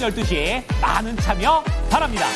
오전 12시 많은 참여 바랍니다.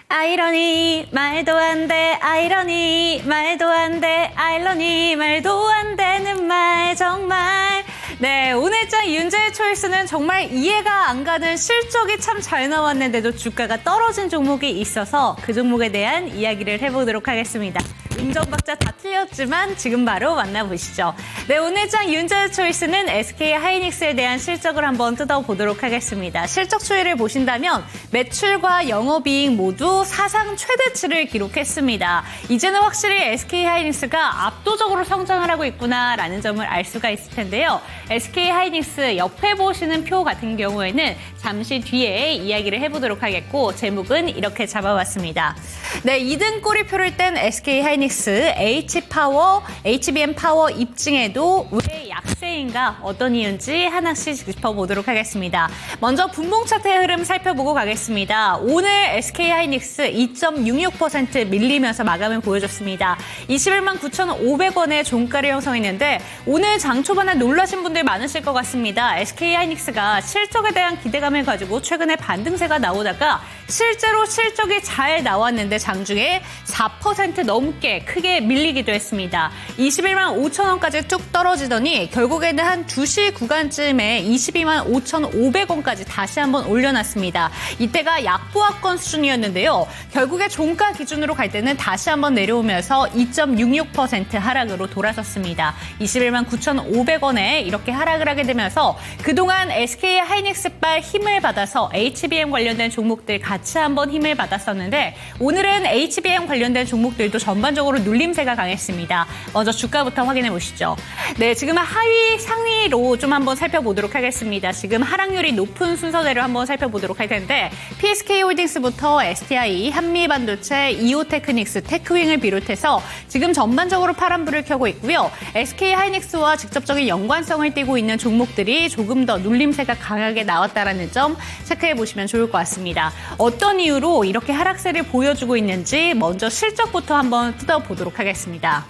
아이러니 말도 안 돼, 아이러니 말도 안 돼, 아이러니 말도 안 되는 말 정말. 네, 오늘장 윤재의 초이스는 정말 이해가 안 가는 실적이 참 잘 나왔는데도 주가가 떨어진 종목이 있어서 그 종목에 대한 이야기를 해보도록 하겠습니다. 음정박자 다 틀렸지만 지금 바로 만나보시죠. 네, 오늘장 윤재의 초이스는 SK 하이닉스에 대한 실적을 한번 뜯어보도록 하겠습니다. 실적 추이를 보신다면 매출과 영업이익 모두 사상 최대치를 기록했습니다. 이제는 확실히 SK 하이닉스가 압도적으로 성장을 하고 있구나라는 점을 알 수가 있을 텐데요. SK 하이닉스 옆에 보시는 표 같은 경우에는 잠시 뒤에 이야기를 해보도록 하겠고 제목은 이렇게 잡아봤습니다. 네, 2등 꼬리표를 뗀 SK 하이닉스 HBM 파워 입증에도 왜 약세인가 어떤 이유인지 하나씩 짚어보도록 하겠습니다. 먼저 분봉 차트의 흐름 살펴보고 가겠습니다. 오늘 SK 하이닉스 2.66% 밀리면서 마감을 보여줬습니다. 21만 9,500원의 종가를 형성했는데 오늘 장 초반에 놀라신 분들 많으실 것 같습니다. SK 하이닉스가 실적에 대한 기대감을 가지고 최근에 반등세가 나오다가 실제로 실적이 잘 나왔는데 장중에 4% 넘게 크게 밀리기도 했습니다. 21만 5천 원까지 뚝 떨어지더니 결국에는 한 2시 구간쯤에 22만 5,500원까지 다시 한번 올려놨습니다. 이때가 약보합권 수준이었는데요. 결국에 종가 기준으로 갈 때는 다시 한번 내려오면서 2.66% 하락으로 돌아섰습니다. 21만 9,500원에 이렇게 하락을 하게 되면서 그동안 SK 하이닉스발 힘을 받아서 HBM 관련된 종목들 같이 한번 힘을 받았었는데 오늘은 HBM 관련된 종목들도 전반적으로 눌림세가 강했습니다. 먼저 주가부터 확인해 보시죠. 네, 지금 하위 상위로 좀 한번 살펴보도록 하겠습니다. 지금 하락률이 높은 순서대로 한번 살펴보도록 할 텐데 PSK홀딩스부터 STI, 한미반도체, 이오테크닉스, 테크윙을 비롯해서 지금 전반적으로 파란불을 켜고 있고요. SK 하이닉스와 직접적인 연관성을 띠고 있는 종목들이 조금 더 눌림세가 강하게 나왔다는 점 체크해 보시면 좋을 것 같습니다. 어떤 이유로 이렇게 하락세를 보여주고 있는지 먼저 실적부터 한번 뜯어보도록 하겠습니다.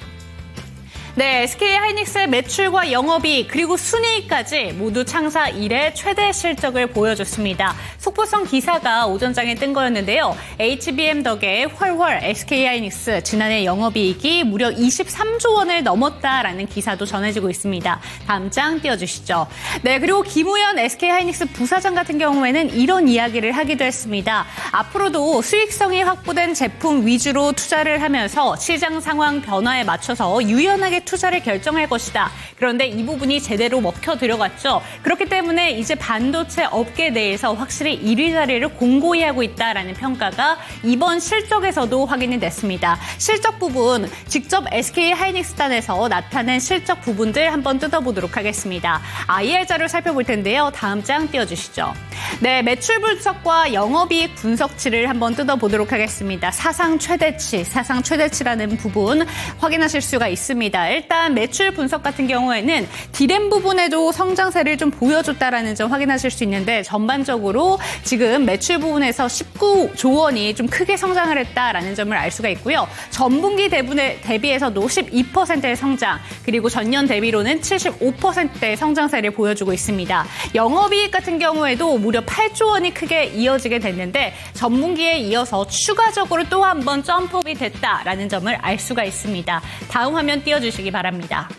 네, SK 하이닉스의 매출과 영업이익 그리고 순이익까지 모두 창사 이래 최대 실적을 보여줬습니다. 속보성 기사가 오전장에 뜬 거였는데요. HBM 덕에 훨훨 SK 하이닉스 지난해 영업이익이 무려 23조 원을 넘었다라는 기사도 전해지고 있습니다. 다음 장 띄워주시죠. 네, 그리고 김우현 SK 하이닉스 부사장 같은 경우에는 이런 이야기를 하기도 했습니다. 앞으로도 수익성이 확보된 제품 위주로 투자를 하면서 시장 상황 변화에 맞춰서 유연하게 투자를 결정할 것이다. 그런데 이 부분이 제대로 먹혀 들어갔죠. 그렇기 때문에 이제 반도체 업계 내에서 확실히 1위 자리를 공고히 하고 있다라는 평가가 이번 실적에서도 확인이 됐습니다. 실적 부분 직접 SK 하이닉스단에서 나타낸 실적 부분들 한번 뜯어보도록 하겠습니다. IR 자료 살펴볼 텐데요. 다음 장 띄워주시죠. 네, 매출 분석과 영업이익 분석치를 한번 뜯어보도록 하겠습니다. 사상 최대치라는 부분 확인하실 수가 있습니다. 일단 매출 분석 같은 경우에는 디램 부분에도 성장세를 좀 보여줬다라는 점 확인하실 수 있는데 전반적으로 지금 매출 부분에서 19조 원이 좀 크게 성장을 했다라는 점을 알 수가 있고요. 전분기 대비해서도 12%의 성장 그리고 전년 대비로는 75%의 성장세를 보여주고 있습니다. 영업이익 같은 경우에도 무려 8조 원이 크게 이어지게 됐는데 전분기에 이어서 추가적으로 또 한 번 점프업이 됐다라는 점을 알 수가 있습니다. 다음 화면 띄워주시기 바랍니다.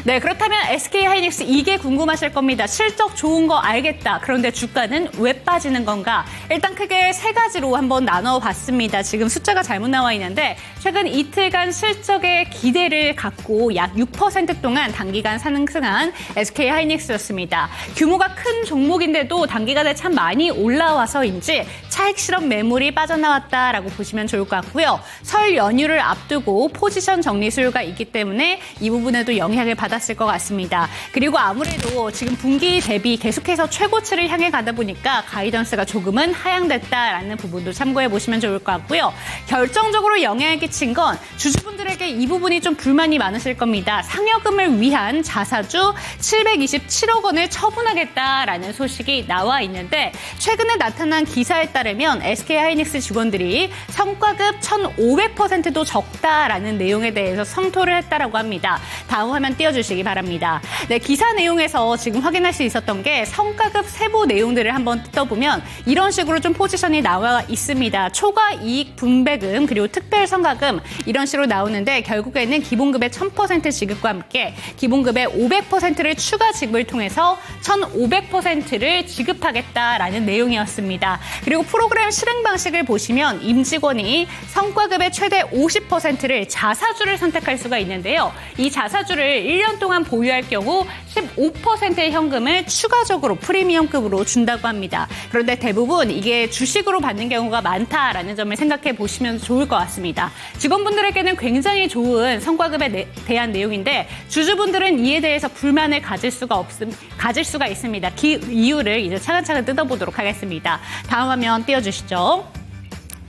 네, 그렇다면 SK 하이닉스 이게 궁금하실 겁니다. 실적 좋은 거 알겠다. 그런데 주가는 왜 빠지는 건가? 일단 크게 세 가지로 한번 나눠봤습니다. 지금 숫자가 잘못 나와 있는데 최근 이틀간 실적에 기대를 갖고 약 6% 동안 단기간 상승한 SK 하이닉스였습니다. 규모가 큰 종목인데도 단기간에 참 많이 올라와서인지 차익 실험 매물이 빠져나왔다라고 보시면 좋을 것 같고요. 설 연휴를 앞두고 포지션 정리 수요가 있기 때문에 이 부분에도 영향을 받았을 것 같습니다. 그리고 아무래도 지금 분기 대비 계속해서 최고치를 향해 가다 보니까 가이던스가 조금은 하향됐다라는 부분도 참고해 보시면 좋을 것 같고요. 결정적으로 영향을 끼친 건 주주분들에게 이 부분이 좀 불만이 많으실 겁니다. 상여금을 위한 자사주 727억 원을 처분하겠다라는 소식이 나와 있는데 최근에 나타난 기사에 따르면 따르면 SK하이닉스 직원들이 성과급 1,500%도 적다라는 내용에 대해서 성토를 했다라고 합니다. 다음 화면 띄워주시기 바랍니다. 네, 기사 내용에서 지금 확인할 수 있었던 게 성과급 세부 내용들을 한번 뜯어보면 이런 식으로 좀 포지션이 나와 있습니다. 초과 이익 분배금 그리고 특별 성과금 이런 식으로 나오는데 결국에는 기본급의 1,000% 지급과 함께 기본급의 500%를 추가 지급을 통해서 1,500%를 지급하겠다라는 내용이었습니다. 그리고 프로그램 실행 방식을 보시면 임직원이 성과급의 최대 50%를 자사주를 선택할 수가 있는데요. 이 자사주를 1년 동안 보유할 경우 15%의 현금을 추가적으로 프리미엄급으로 준다고 합니다. 그런데 대부분 이게 주식으로 받는 경우가 많다라는 점을 생각해 보시면 좋을 것 같습니다. 직원분들에게는 굉장히 좋은 성과급에 대한 내용인데 주주분들은 이에 대해서 불만을 가질 수가 있습니다. 그 이유를 이제 차근차근 뜯어보도록 하겠습니다. 다음 화면 띄워주시죠.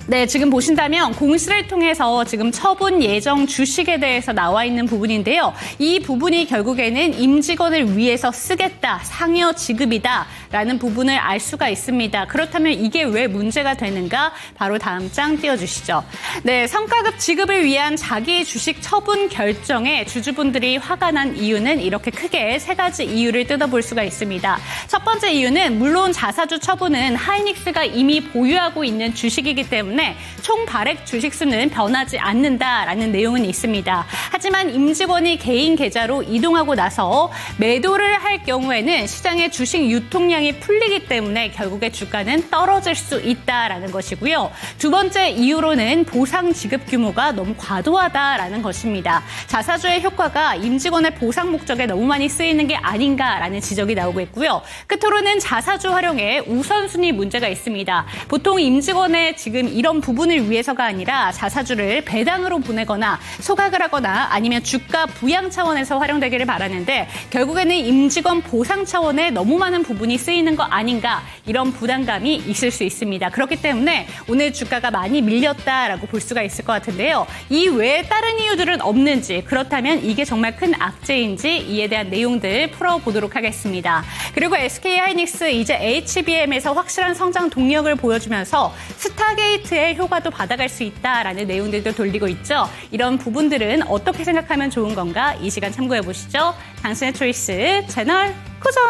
네, 지금 보신다면 공시를 통해서 지금 처분 예정 주식에 대해서 나와 있는 부분인데요. 이 부분이 결국에는 임직원을 위해서 쓰겠다, 상여 지급이다라는 부분을 알 수가 있습니다. 그렇다면 이게 왜 문제가 되는가? 바로 다음 장 띄워주시죠. 네, 성과급 지급을 위한 자기 주식 처분 결정에 주주분들이 화가 난 이유는 이렇게 크게 세 가지 이유를 뜯어볼 수가 있습니다. 첫 번째 이유는 물론 자사주 처분은 하이닉스가 이미 보유하고 있는 주식이기 때문에 총 발행 주식 수는 변하지 않는다라는 내용은 있습니다. 하지만 임직원이 개인 계좌로 이동하고 나서 매도를 할 경우에는 시장의 주식 유통량이 풀리기 때문에 결국에 주가는 떨어질 수 있다라는 것이고요. 두 번째 이유로는 보상 지급 규모가 너무 과도하다라는 것입니다. 자사주의 효과가 임직원의 보상 목적에 너무 많이 쓰이는 게 아닌가라는 지적이 나오고 있고요. 끝으로는 자사주 활용에 우선순위 문제가 있습니다. 보통 임직원의 지금 이런 부분을 위해서가 아니라 자사주를 배당으로 보내거나 소각을 하거나 아니면 주가 부양 차원에서 활용되기를 바라는데 결국에는 임직원 보상 차원에 너무 많은 부분이 쓰이는 거 아닌가 이런 부담감이 있을 수 있습니다. 그렇기 때문에 오늘 주가가 많이 밀렸다라고 볼 수가 있을 것 같은데요. 이 외에 다른 이유들은 없는지 그렇다면 이게 정말 큰 악재인지 이에 대한 내용들 풀어보도록 하겠습니다. 그리고 SK하이닉스 이제 HBM에서 확실한 성장 동력을 보여주면서 스타게이트의 효과도 받아갈 수 있다라는 내용들도 돌리고 있죠. 이런 부분들은 어떻게 생각하면 좋은 건가? 이 시간 참고해 보시죠. 당신의 초이스 채널 고정!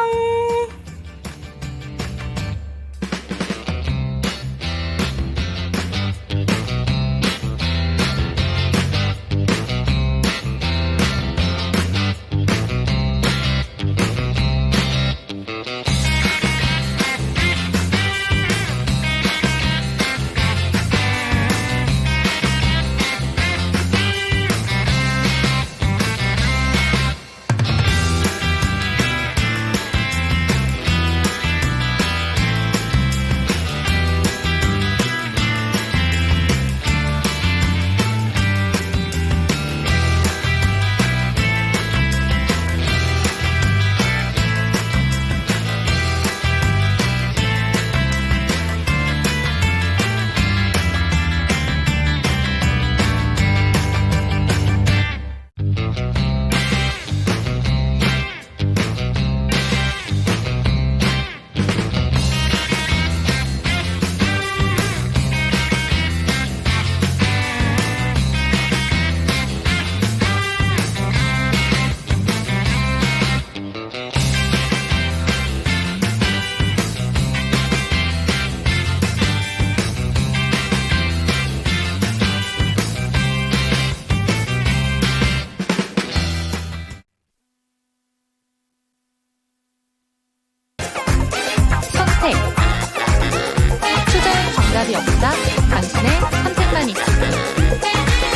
투자의 정답이 없다. 당신의 선택만 있지.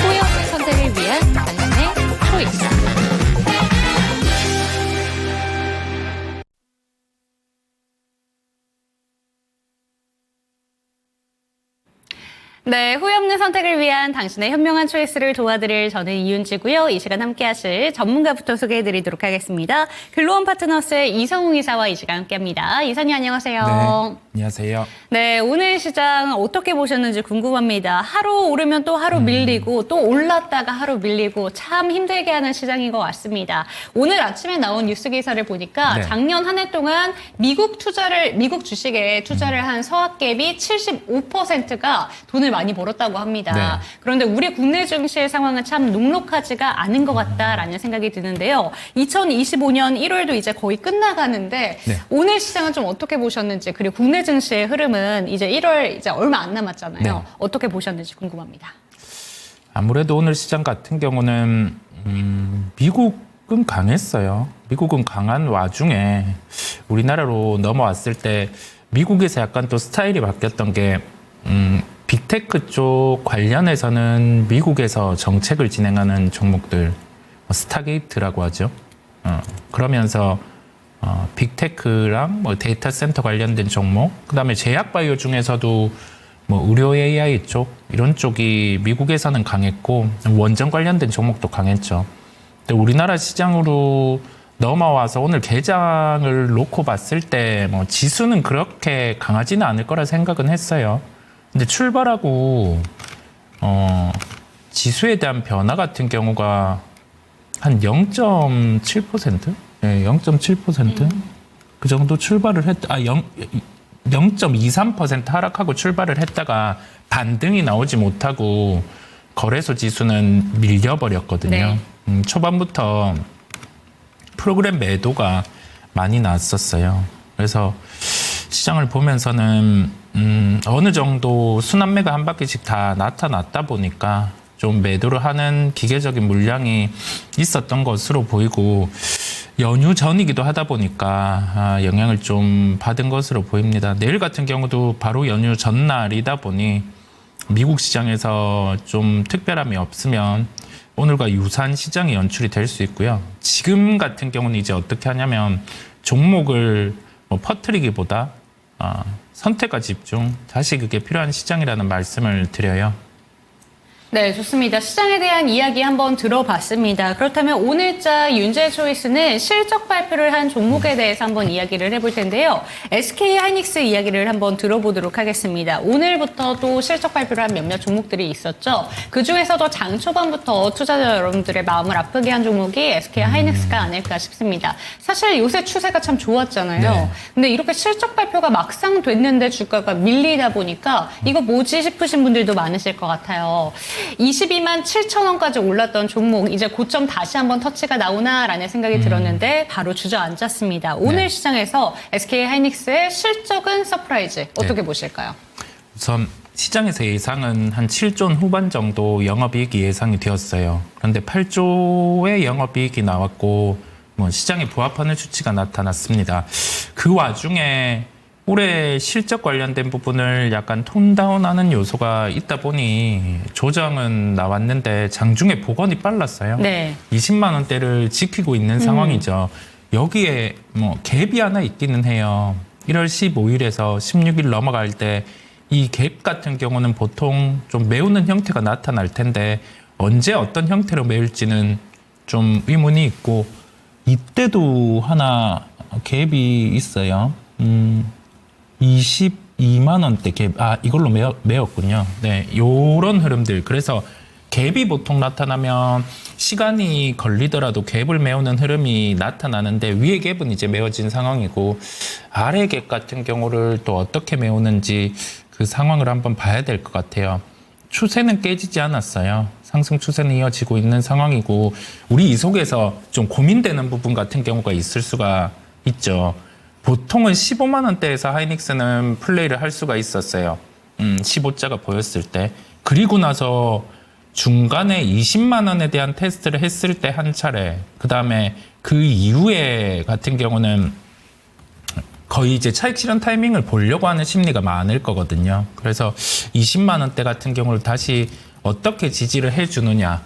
후회 없는 선택을 위한 당신의 초이스. 네, 후회 없는 선택을 위한 당신의 현명한 초이스를 도와드릴 저는 이윤지고요. 이 시간 함께 하실 전문가부터 소개해드리도록 하겠습니다. 글로원 파트너스의 이성웅 이사와 이 시간 함께합니다. 이사님 안녕하세요. 네. 안녕하세요. 네, 오늘 시장 어떻게 보셨는지 궁금합니다. 하루 오르면 또 하루 밀리고 또 올랐다가 하루 밀리고 참 힘들게 하는 시장인 것 같습니다. 오늘 아침에 나온 뉴스 기사를 보니까 네. 작년 한 해 동안 미국 주식에 투자를 한 서학갭이 75%가 돈을 많이 벌었다고 합니다. 네. 그런데 우리 국내 증시의 상황은 참 녹록하지가 않은 것 같다라는 생각이 드는데요. 2025년 1월도 이제 거의 끝나가는데 네. 오늘 시장은 좀 어떻게 보셨는지 그리고 국내 증시의 흐름은 이제 1월 이제 얼마 안 남았잖아요. 네. 어떻게 보셨는지 궁금합니다. 아무래도 오늘 시장 같은 경우는 미국은 강했어요. 미국은 강한 와중에 우리나라로 넘어왔을 때 미국에서 약간 또 스타일이 바뀌었던 게 빅테크 쪽 관련해서는 미국에서 정책을 진행하는 종목들 스타게이트라고 하죠. 그러면서 빅테크랑 뭐 데이터 센터 관련된 종목, 그다음에 제약바이오 중에서도 뭐 의료 AI 쪽 이런 쪽이 미국에서는 강했고 원전 관련된 종목도 강했죠. 근데 우리나라 시장으로 넘어와서 오늘 개장을 놓고 봤을 때 뭐 지수는 그렇게 강하지는 않을 거라 생각은 했어요. 근데 출발하고 지수에 대한 변화 같은 경우가 한 0.7%? 네, 0.7%? 그 정도 출발을 0.23% 하락하고 출발을 했다가 반등이 나오지 못하고 거래소 지수는 밀려버렸거든요. 네. 초반부터 프로그램 매도가 많이 났었어요. 그래서 시장을 보면서는 어느 정도 순환매가 한 바퀴씩 다 나타났다 보니까 좀 매도를 하는 기계적인 물량이 있었던 것으로 보이고 연휴 전이기도 하다 보니까 영향을 좀 받은 것으로 보입니다. 내일 같은 경우도 바로 연휴 전날이다 보니 미국 시장에서 좀 특별함이 없으면 오늘과 유사한 시장이 연출이 될 수 있고요. 지금 같은 경우는 이제 어떻게 하냐면 종목을 뭐 퍼뜨리기보다 선택과 집중, 다시 그게 필요한 시장이라는 말씀을 드려요. 네, 좋습니다. 시장에 대한 이야기 한번 들어봤습니다. 그렇다면 오늘자 윤재초이스는 실적 발표를 한 종목에 대해서 한번 이야기를 해볼 텐데요. SK 하이닉스 이야기를 한번 들어보도록 하겠습니다. 오늘부터 또 실적 발표를 한 몇몇 종목들이 있었죠. 그중에서도 장 초반부터 투자자 여러분들의 마음을 아프게 한 종목이 SK 하이닉스가 아닐까 싶습니다. 사실 요새 추세가 참 좋았잖아요. 네. 근데 이렇게 실적 발표가 막상 됐는데 주가가 밀리다 보니까 이거 뭐지 싶으신 분들도 많으실 것 같아요. 22만 7천 원까지 올랐던 종목 이제 고점 다시 한번 터치가 나오나라는 생각이 들었는데 바로 주저앉았습니다. 오늘 네. 시장에서 SK 하이닉스의 실적은 서프라이즈 어떻게 보실까요? 우선 시장에서 예상은 한 7조 후반 정도 영업이익이 예상이 되었어요. 그런데 8조의 영업이익이 나왔고 뭐 시장에 부합하는 수치가 나타났습니다. 그 와중에 올해 실적 관련된 부분을 약간 톤다운하는 요소가 있다 보니 조정은 나왔는데 장중에 복원이 빨랐어요. 네. 20만 원대를 지키고 있는 상황이죠. 여기에 뭐 갭이 하나 있기는 해요. 1월 15일에서 16일 넘어갈 때 이 갭 같은 경우는 보통 좀 메우는 형태가 나타날 텐데 언제 어떤 형태로 메울지는 좀 의문이 있고 이때도 하나 갭이 있어요. 22만 원대 갭, 이걸로 메웠군요. 네, 요런 흐름들. 그래서 갭이 보통 나타나면 시간이 걸리더라도 갭을 메우는 흐름이 나타나는데 위에 갭은 이제 메워진 상황이고 아래 갭 같은 경우를 또 어떻게 메우는지 그 상황을 한번 봐야 될 것 같아요. 추세는 깨지지 않았어요. 상승 추세는 이어지고 있는 상황이고 우리 이 속에서 좀 고민되는 부분 같은 경우가 있을 수가 있죠. 보통은 15만 원대에서 하이닉스는 플레이를 할 수가 있었어요. 15자가 보였을 때. 그리고 나서 중간에 20만 원에 대한 테스트를 했을 때 한 차례. 그다음에 그 이후에 같은 경우는 거의 이제 차익 실현 타이밍을 보려고 하는 심리가 많을 거거든요. 그래서 20만 원대 같은 경우를 다시 어떻게 지지를 해주느냐.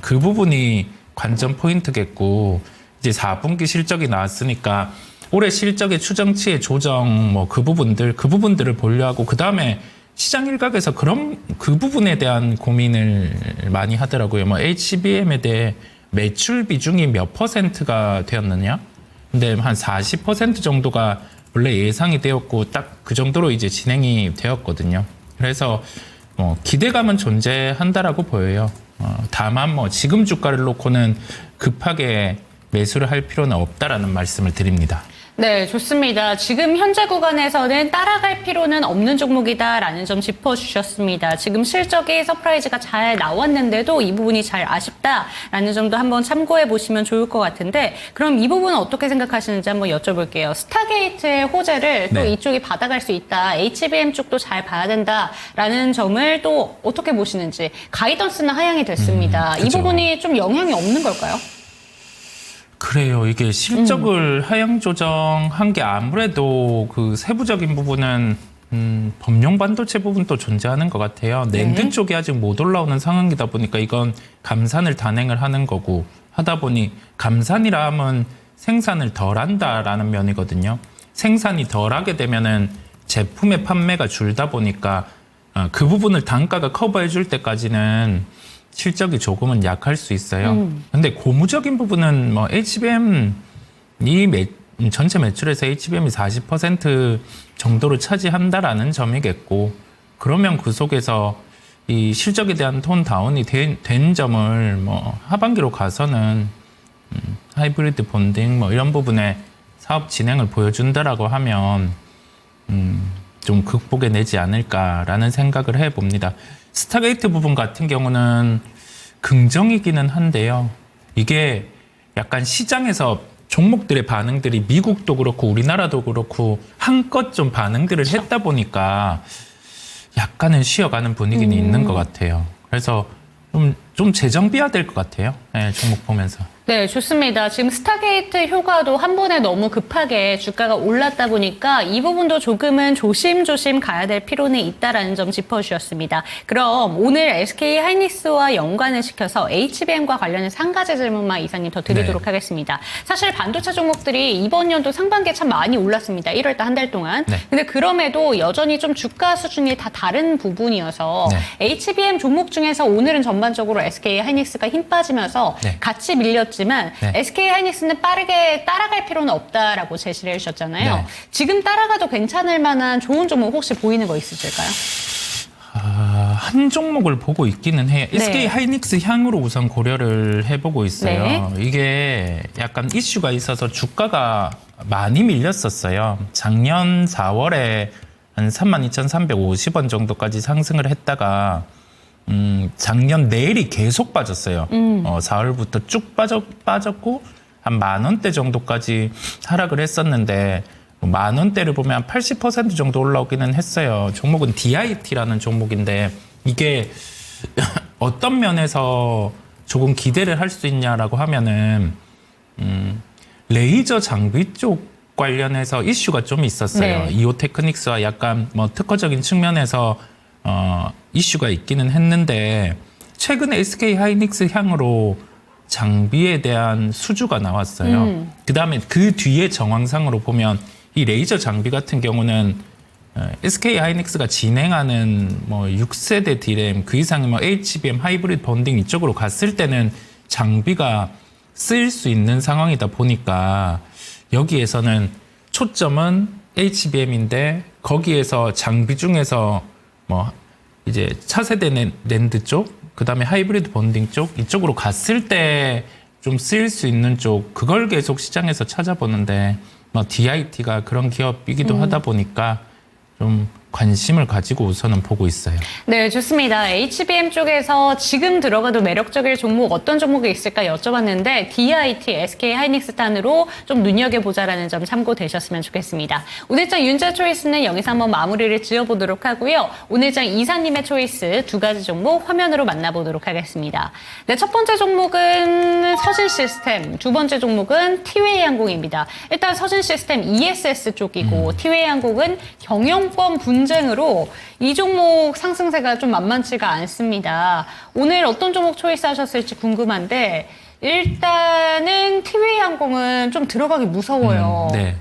그 부분이 관전 포인트겠고 이제 4분기 실적이 나왔으니까 올해 실적의 추정치의 조정 뭐 그 부분들을 보려 하고 그다음에 시장 일각에서 그런 그 부분에 대한 고민을 많이 하더라고요. 뭐 HBM에 대해 매출 비중이 몇 %가 되었느냐? 근데 한 40% 정도가 원래 예상이 되었고 딱 그 정도로 이제 진행이 되었거든요. 그래서 기대감은 존재한다라고 보여요. 다만 지금 주가를 놓고는 급하게 매수를 할 필요는 없다라는 말씀을 드립니다. 네, 좋습니다. 지금 현재 구간에서는 따라갈 필요는 없는 종목이다라는 점 짚어주셨습니다. 지금 실적이 서프라이즈가 잘 나왔는데도 이 부분이 잘 아쉽다라는 점도 한번 참고해 보시면 좋을 것 같은데, 그럼 이 부분은 어떻게 생각하시는지 한번 여쭤볼게요. 스타게이트의 호재를 또 네. 이쪽이 받아갈 수 있다, HBM 쪽도 잘 봐야 된다라는 점을 또 어떻게 보시는지. 가이던스는 하향이 됐습니다. 이 그죠. 부분이 좀 영향이 없는 걸까요? 그래요. 이게 실적을 하향 조정한 게 아무래도 그 세부적인 부분은 범용 반도체 부분도 존재하는 것 같아요. 낸드 쪽이 아직 못 올라오는 상황이다 보니까 이건 감산을 단행을 하는 거고, 하다 보니 감산이라 하면 생산을 덜 한다라는 면이거든요. 생산이 덜 하게 되면은 제품의 판매가 줄다 보니까 그 부분을 단가가 커버해 줄 때까지는 실적이 조금은 약할 수 있어요. 근데 고무적인 부분은 HBM이 전체 매출에서 HBM이 40% 정도를 차지한다라는 점이겠고, 그러면 그 속에서 이 실적에 대한 톤 다운이 된 점을 하반기로 가서는 하이브리드 본딩 이런 부분에 사업 진행을 보여준다라고 하면 좀 극복해 내지 않을까라는 생각을 해봅니다. 스타게이트 부분 같은 경우는 긍정이기는 한데요. 이게 약간 시장에서 종목들의 반응들이 미국도 그렇고 우리나라도 그렇고 한껏 좀 반응들을 했다 보니까 약간은 쉬어가는 분위기는 있는 것 같아요. 그래서 좀 재정비해야 될 것 같아요. 네, 종목 보면서. 네, 좋습니다. 지금 스타게이트 효과도 한 번에 너무 급하게 주가가 올랐다 보니까 이 부분도 조금은 조심조심 가야 될 필요는 있다라는 점 짚어주셨습니다. 그럼 오늘 SK 하이닉스와 연관을 시켜서 HBM과 관련해서 한 가지 질문만 이사님 더 드리도록 하겠습니다. 사실 반도체 종목들이 이번 연도 상반기에 참 많이 올랐습니다. 1월 달 한 달 동안. 네. 근데 그럼에도 여전히 좀 주가 수준이 다 다른 부분이어서 HBM 종목 중에서 오늘은 전반적으로 SK 하이닉스가 힘 빠지면서 같이 밀렸지만 SK 하이닉스는 빠르게 따라갈 필요는 없다라고 제시를 해주셨잖아요. 네. 지금 따라가도 괜찮을 만한 좋은 종목 혹시 보이는 거 있으실까요? 한 종목을 보고 있기는 해요. 네. SK 하이닉스 향으로 우선 고려를 해보고 있어요. 네. 이게 약간 이슈가 있어서 주가가 많이 밀렸었어요. 작년 4월에 한 32,350원 정도까지 상승을 했다가 작년 내일이 계속 빠졌어요. 4월부터 쭉 빠졌고 한 10,000원대 정도까지 하락을 했었는데 10,000원대를 보면 한 80% 정도 올라오기는 했어요. 종목은 DIT라는 종목인데 이게 어떤 면에서 조금 기대를 할 수 있냐라고 하면은 레이저 장비 쪽 관련해서 이슈가 좀 있었어요. 네. 이오테크닉스와 약간 특허적인 측면에서 이슈가 있기는 했는데 최근에 SK 하이닉스 향으로 장비에 대한 수주가 나왔어요. 그다음에 그 뒤에 정황상으로 보면 이 레이저 장비 같은 경우는 SK 하이닉스가 진행하는 6세대 D램 그 이상의 HBM 하이브리드 본딩 이쪽으로 갔을 때는 장비가 쓰일 수 있는 상황이다 보니까 여기에서는 초점은 HBM인데 거기에서 장비 중에서 이제 차세대 낸드 쪽, 그 다음에 하이브리드 본딩 쪽 이쪽으로 갔을 때 좀 쓰일 수 있는 쪽 그걸 계속 시장에서 찾아보는데 DIT가 그런 기업이기도 하다 보니까 좀 관심을 가지고 우선은 보고 있어요. 네, 좋습니다. HBM 쪽에서 지금 들어가도 매력적일 종목 어떤 종목이 있을까 여쭤봤는데 DIT, SK 하이닉스 단으로 좀 눈여겨보자라는 점 참고되셨으면 좋겠습니다. 오늘장 윤재 초이스는 여기서 한번 마무리를 지어보도록 하고요. 오늘장 이사님의 초이스 두 가지 종목 화면으로 만나보도록 하겠습니다. 네, 첫 번째 종목은 서진 시스템, 두 번째 종목은 티웨이 항공입니다. 일단 서진 시스템 ESS 쪽이고 티웨이 항공은 경영권 분쟁으로 이 종목 상승세가 좀 만만치가 않습니다. 오늘 어떤 종목 초이스 하셨을지 궁금한데 일단은 티웨이 항공은 좀 들어가기 무서워요. 네.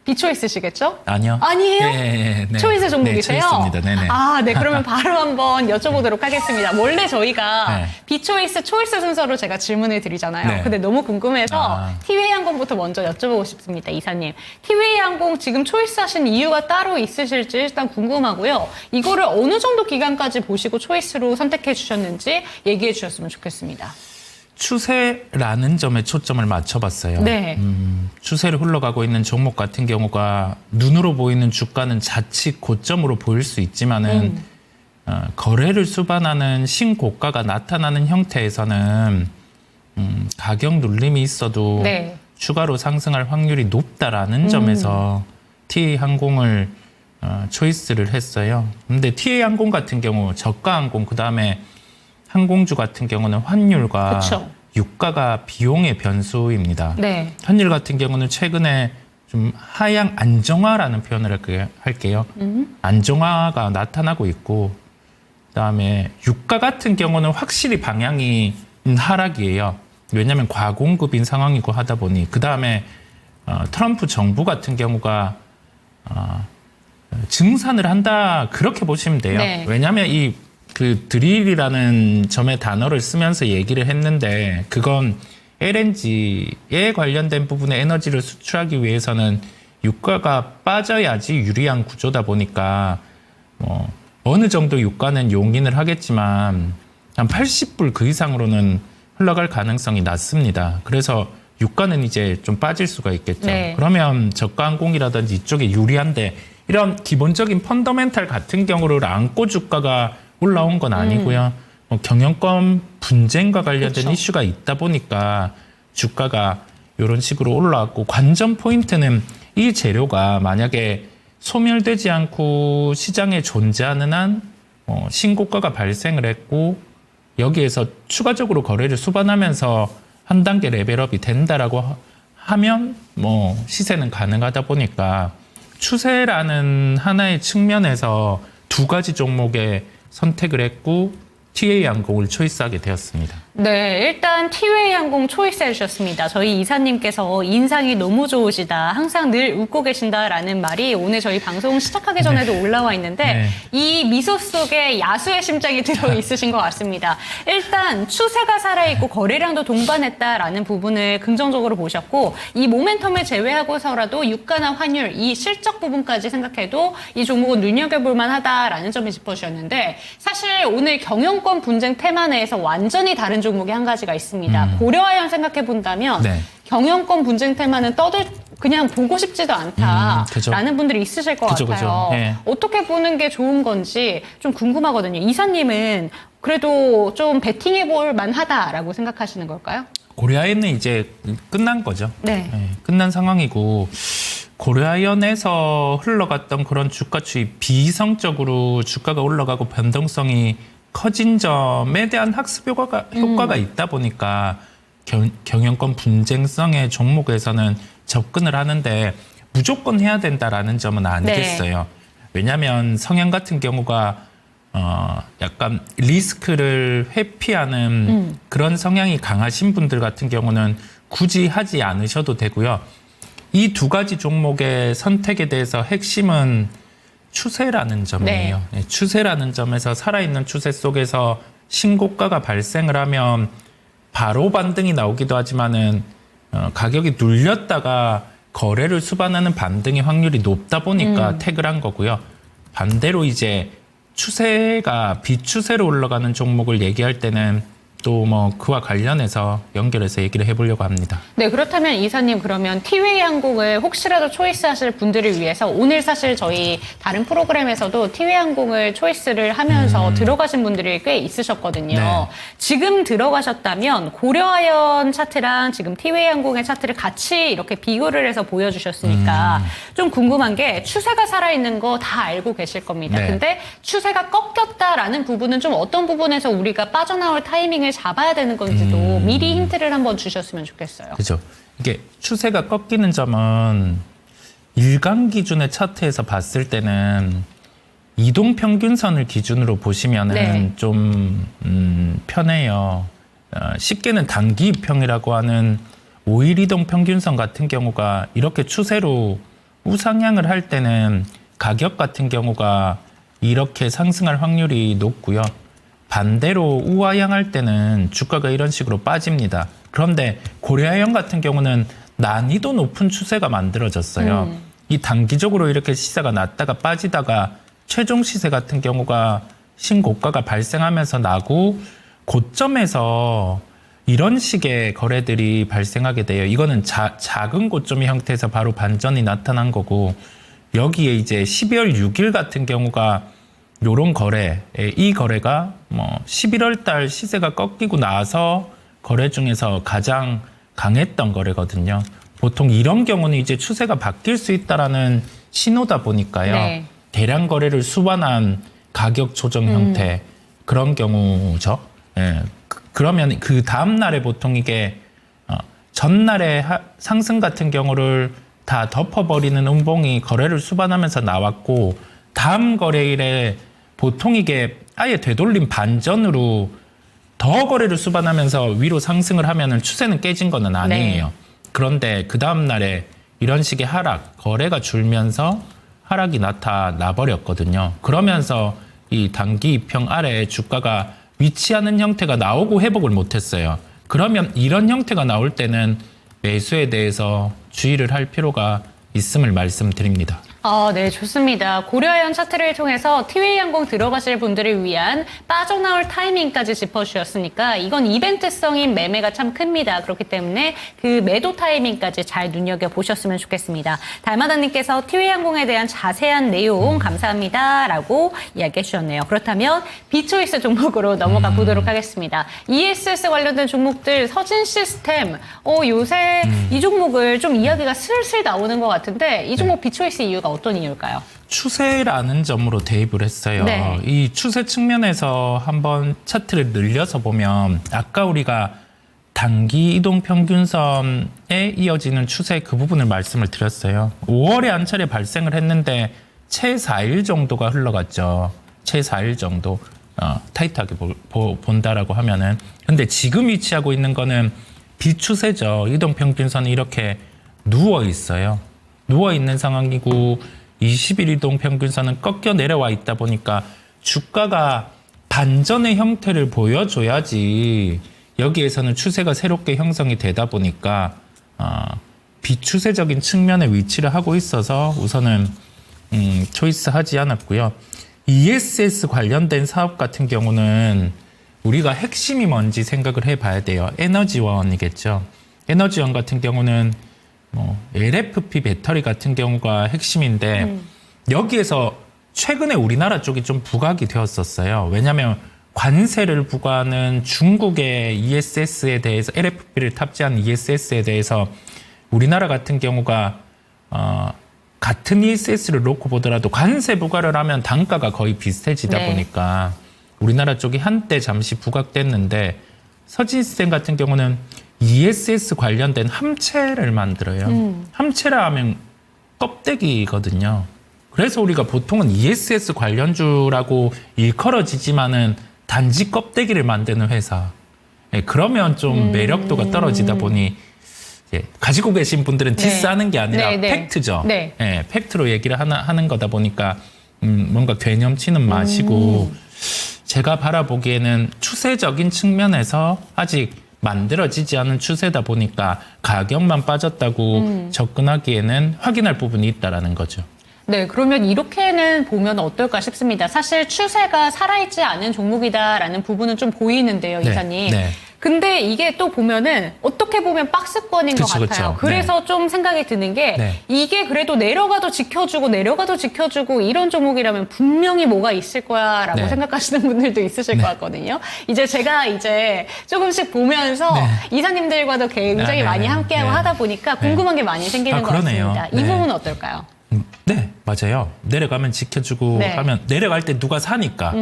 비초이스시겠죠? 아니요. 아니에요? 네. 초이스 종목이세요? 네, 초이스입니다. 네네. 아, 네. 그러면 바로 한번 여쭤보도록 하겠습니다. 원래 저희가 네. 비초이스, 초이스 순서로 제가 질문을 드리잖아요. 네. 근데 너무 궁금해서 티웨이 항공부터 먼저 여쭤보고 싶습니다, 이사님. 티웨이 항공 지금 초이스 하신 이유가 따로 있으실지 일단 궁금하고요. 이거를 어느 정도 기간까지 보시고 초이스로 선택해 주셨는지 얘기해 주셨으면 좋겠습니다. 추세라는 점에 초점을 맞춰봤어요. 네. 추세를 흘러가고 있는 종목 같은 경우가 눈으로 보이는 주가는 자칫 고점으로 보일 수 있지만은 거래를 수반하는 신고가가 나타나는 형태에서는 가격 눌림이 있어도 네. 추가로 상승할 확률이 높다라는 점에서 TA항공을 초이스를 했어요. 근데 TA항공 같은 경우 저가항공 그다음에 항공주 같은 경우는 환율과 그쵸. 유가가 비용의 변수입니다. 네. 환율 같은 경우는 최근에 좀 하향 안정화라는 표현을 할게요. 안정화가 나타나고 있고 그다음에 유가 같은 경우는 확실히 방향이 하락이에요. 왜냐하면 과공급인 상황이고 하다 보니 그다음에 트럼프 정부 같은 경우가 증산을 한다 그렇게 보시면 돼요. 네. 왜냐하면 그 드릴이라는 점의 단어를 쓰면서 얘기를 했는데 그건 LNG에 관련된 부분의 에너지를 수출하기 위해서는 유가가 빠져야지 유리한 구조다 보니까 어느 정도 유가는 용인을 하겠지만 한 80불 그 이상으로는 흘러갈 가능성이 낮습니다. 그래서 유가는 이제 좀 빠질 수가 있겠죠. 네. 그러면 저가항공이라든지 이쪽에 유리한데 이런 기본적인 펀더멘탈 같은 경우를 안고 주가가 올라온 건 아니고요. 경영권 분쟁과 관련된 그렇죠. 이슈가 있다 보니까 주가가 이런 식으로 올라왔고 관전 포인트는 이 재료가 만약에 소멸되지 않고 시장에 존재하는 한 신고가가 발생을 했고 여기에서 추가적으로 거래를 수반하면서 한 단계 레벨업이 된다라고 하면 시세는 가능하다 보니까 추세라는 하나의 측면에서 두 가지 종목에 선택을 했고 TA항공을 초이스하게 되었습니다. 네, 일단 티웨이 항공 초이스 해주셨습니다. 저희 이사님께서 인상이 너무 좋으시다. 항상 늘 웃고 계신다라는 말이 오늘 저희 방송 시작하기 전에도 올라와 있는데 네. 이 미소 속에 야수의 심장이 들어있으신 것 같습니다. 일단 추세가 살아있고 거래량도 동반했다라는 부분을 긍정적으로 보셨고 이 모멘텀을 제외하고서라도 유가나 환율, 이 실적 부분까지 생각해도 이 종목은 눈여겨볼 만하다라는 점을 짚어주셨는데 사실 오늘 경영권 분쟁 테마 내에서 완전히 다른 종목이 한 가지가 있습니다. 고려아연 생각해 본다면 네. 경영권 분쟁 테마는 그냥 보고 싶지도 않다라는 그죠. 분들이 있으실 것 그죠, 같아요. 그죠. 네. 어떻게 보는 게 좋은 건지 좀 궁금하거든요. 이사님은 그래도 좀 베팅해 볼 만하다라고 생각하시는 걸까요? 고려아연은 이제 끝난 거죠. 네. 끝난 상황이고 고려아연에서 흘러갔던 그런 주가 추이 비이성적으로 주가가 올라가고 변동성이 커진 점에 대한 학습 효과가 있다 보니까 경영권 분쟁성의 종목에서는 접근을 하는데 무조건 해야 된다라는 점은 아니겠어요. 네. 왜냐하면 성향 같은 경우가 약간 리스크를 회피하는 그런 성향이 강하신 분들 같은 경우는 굳이 하지 않으셔도 되고요. 이 두 가지 종목의 선택에 대해서 핵심은 추세라는 점이에요. 네, 추세라는 점에서 살아있는 추세 속에서 신고가가 발생을 하면 바로 반등이 나오기도 하지만은 가격이 눌렸다가 거래를 수반하는 반등의 확률이 높다 보니까 택을 한 거고요. 반대로 이제 추세가 비추세로 올라가는 종목을 얘기할 때는 또 그와 관련해서 연결해서 얘기를 해보려고 합니다. 네, 그렇다면 이사님 그러면 티웨이 항공을 혹시라도 초이스하실 분들을 위해서 오늘 사실 저희 다른 프로그램에서도 티웨이 항공을 초이스를 하면서 들어가신 분들이 꽤 있으셨거든요. 네. 지금 들어가셨다면 고려아연 차트랑 지금 티웨이 항공의 차트를 같이 이렇게 비교를 해서 보여주셨으니까 좀 궁금한 게 추세가 살아있는 거 다 알고 계실 겁니다. 네. 근데 추세가 꺾였다라는 부분은 좀 어떤 부분에서 우리가 빠져나올 타이밍을 잡아야 되는 건지도 미리 힌트를 한번 주셨으면 좋겠어요. 그죠. 이게 추세가 꺾이는 점은 일간 기준의 차트에서 봤을 때는 이동 평균선을 기준으로 보시면은 네. 좀 편해요. 쉽게는 단기 이평이라고 하는 5일 이동 평균선 같은 경우가 이렇게 추세로 우상향을 할 때는 가격 같은 경우가 이렇게 상승할 확률이 높고요. 반대로 우하향할 때는 주가가 이런 식으로 빠집니다. 그런데 고려아연 같은 경우는 난이도 높은 추세가 만들어졌어요. 이 단기적으로 이렇게 시세가 났다가 빠지다가 최종 시세 같은 경우가 신고가가 발생하면서 나고 고점에서 이런 식의 거래들이 발생하게 돼요. 이거는 작은 고점의 형태에서 바로 반전이 나타난 거고, 여기에 이제 12월 6일 같은 경우가 요런 거래, 이 거래가 뭐 11월 달 시세가 꺾이고 나서 거래 중에서 가장 강했던 거래거든요. 보통 이런 경우는 이제 추세가 바뀔 수 있다라는 신호다 보니까요. 네. 대량 거래를 수반한 가격 조정 형태, 그런 경우죠. 예. 그러면 그 다음 날에 보통 이게 전날에 상승 같은 경우를 다 덮어버리는 음봉이 거래를 수반하면서 나왔고, 다음 거래일에 보통 이게 아예 되돌림 반전으로 더 거래를 수반하면서 위로 상승을 하면은 추세는 깨진 거는 아니에요. 네. 그런데 그 다음 날에 이런 식의 하락, 거래가 줄면서 하락이 나타나 버렸거든요. 그러면서 이 단기 이평 아래에 주가가 위치하는 형태가 나오고 회복을 못했어요. 그러면 이런 형태가 나올 때는 매수에 대해서 주의를 할 필요가 있음을 말씀드립니다. 네, 좋습니다. 고려아연 차트를 통해서 티웨이항공 들어가실 분들을 위한 빠져나올 타이밍까지 짚어주셨으니까 이건 이벤트성인 매매가 참 큽니다. 그렇기 때문에 그 매도 타이밍까지 잘 눈여겨보셨으면 좋겠습니다. 달마다님께서 티웨이항공에 대한 자세한 내용 감사합니다라고 이야기해 주셨네요. 그렇다면 비초이스 종목으로 넘어가 보도록 하겠습니다. ESS 관련된 종목들, 서진 시스템, 요새 이 종목을 좀 이야기가 슬슬 나오는 것 같은데 이 종목 비초이스 이유가 어떤 이유일까요? 추세라는 점으로 대입을 했어요. 네. 이 추세 측면에서 한번 차트를 늘려서 보면 아까 우리가 단기 이동 평균선에 이어지는 추세 그 부분을 말씀을 드렸어요. 5월에 한 차례 발생을 했는데 채 4일 정도가 흘러갔죠. 채 4일 정도 타이트하게 본다라고 하면은. 근데 지금 위치하고 있는 거는 비추세죠. 이동 평균선이 이렇게 누워 있어요. 누워있는 상황이고 20일 이동 평균선은 꺾여 내려와 있다 보니까 주가가 반전의 형태를 보여줘야지 여기에서는 추세가 새롭게 형성이 되다 보니까 비추세적인 측면에 위치를 하고 있어서 우선은 초이스하지 않았고요. ESS 관련된 사업 같은 경우는 우리가 핵심이 뭔지 생각을 해봐야 돼요. 에너지원이겠죠. 에너지원 같은 경우는 LFP 배터리 같은 경우가 핵심인데 여기에서 최근에 우리나라 쪽이 좀 부각이 되었었어요. 왜냐하면 관세를 부과하는 중국의 ESS에 대해서 LFP를 탑재한 ESS에 대해서 우리나라 같은 경우가 같은 ESS를 놓고 보더라도 관세 부과를 하면 단가가 거의 비슷해지다 네. 보니까 우리나라 쪽이 한때 잠시 부각됐는데 서진시스템 같은 경우는 ESS 관련된 함체를 만들어요. 함체라 하면 껍데기거든요. 그래서 우리가 보통은 ESS 관련주라고 일컬어지지만은 단지 껍데기를 만드는 회사. 그러면 좀 매력도가 떨어지다 보니 가지고 계신 분들은 네. 디스하는 게 아니라 네, 네. 팩트죠. 네. 팩트로 얘기를 하는 거다 보니까 뭔가 괴념치는 마시고 제가 바라보기에는 추세적인 측면에서 아직 만들어지지 않은 추세다 보니까 가격만 빠졌다고 접근하기에는 확인할 부분이 있다라는 거죠. 네, 그러면 이렇게는 보면 어떨까 싶습니다. 사실 추세가 살아있지 않은 종목이다라는 부분은 좀 보이는데요, 네, 이사님. 네. 근데 이게 또 보면은 어떻게 보면 박스권인 것 그쵸, 같아요. 그쵸. 그래서 네. 좀 생각이 드는 게 네. 이게 그래도 내려가도 지켜주고 이런 종목이라면 분명히 뭐가 있을 거야라고 네. 생각하시는 분들도 있으실 것 같거든요. 제가 조금씩 보면서 이사님들과도 굉장히 네, 많이 네, 함께하고 네. 하다 보니까 궁금한 게 많이 생기는 것 그러네요. 같습니다. 이 네. 부분은 어떨까요? 네, 맞아요. 내려가면 지켜주고 네. 하면 내려갈 때 누가 사니까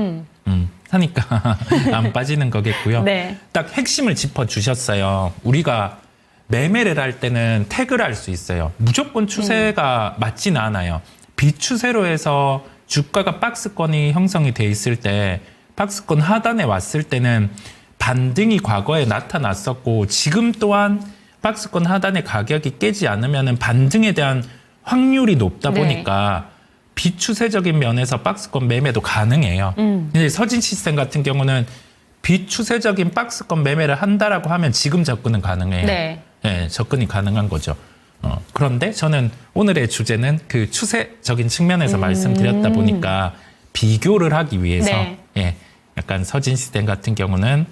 사니까 안 빠지는 거겠고요. 네. 딱 핵심을 짚어주셨어요. 우리가 매매를 할 때는 태그를 할 수 있어요. 무조건 추세가 맞지는 않아요. 비추세로 해서 주가가 박스권이 형성이 돼 있을 때 박스권 하단에 왔을 때는 반등이 과거에 나타났었고 지금 또한 박스권 하단의 가격이 깨지 않으면 반등에 대한 확률이 높다 네. 보니까 비추세적인 면에서 박스권 매매도 가능해요. 근데 서진시스템 같은 경우는 비추세적인 박스권 매매를 한다라고 하면 지금 접근은 가능해요. 네. 네, 접근이 가능한 거죠. 그런데 저는 오늘의 주제는 그 추세적인 측면에서 말씀드렸다 보니까 비교를 하기 위해서 네. 예, 약간 서진시스템 같은 경우는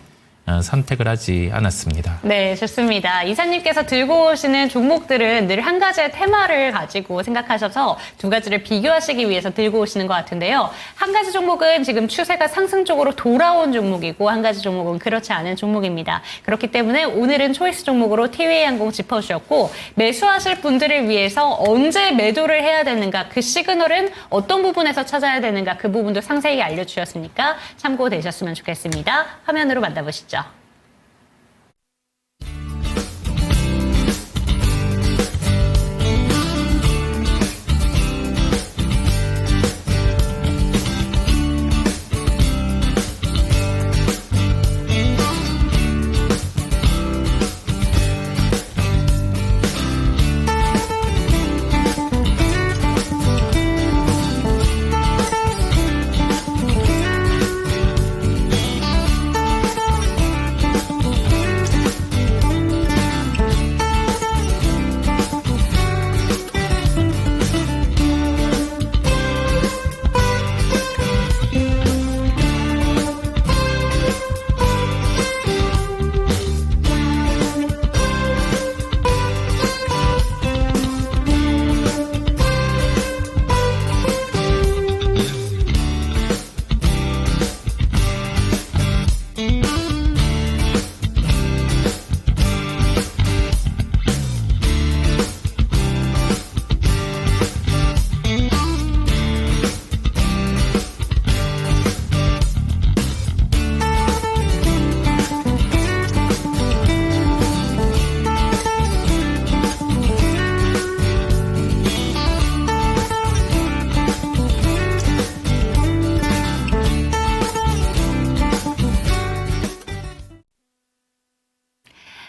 선택을 하지 않았습니다. 네, 좋습니다. 이사님께서 들고 오시는 종목들은 늘 한 가지의 테마를 가지고 생각하셔서 두 가지를 비교하시기 위해서 들고 오시는 것 같은데요. 한 가지 종목은 지금 추세가 상승 쪽으로 돌아온 종목이고 한 가지 종목은 그렇지 않은 종목입니다. 그렇기 때문에 오늘은 초이스 종목으로 티웨이항공 짚어주셨고 매수하실 분들을 위해서 언제 매도를 해야 되는가, 그 시그널은 어떤 부분에서 찾아야 되는가, 그 부분도 상세히 알려주셨으니까 참고되셨으면 좋겠습니다. 화면으로 만나보시죠.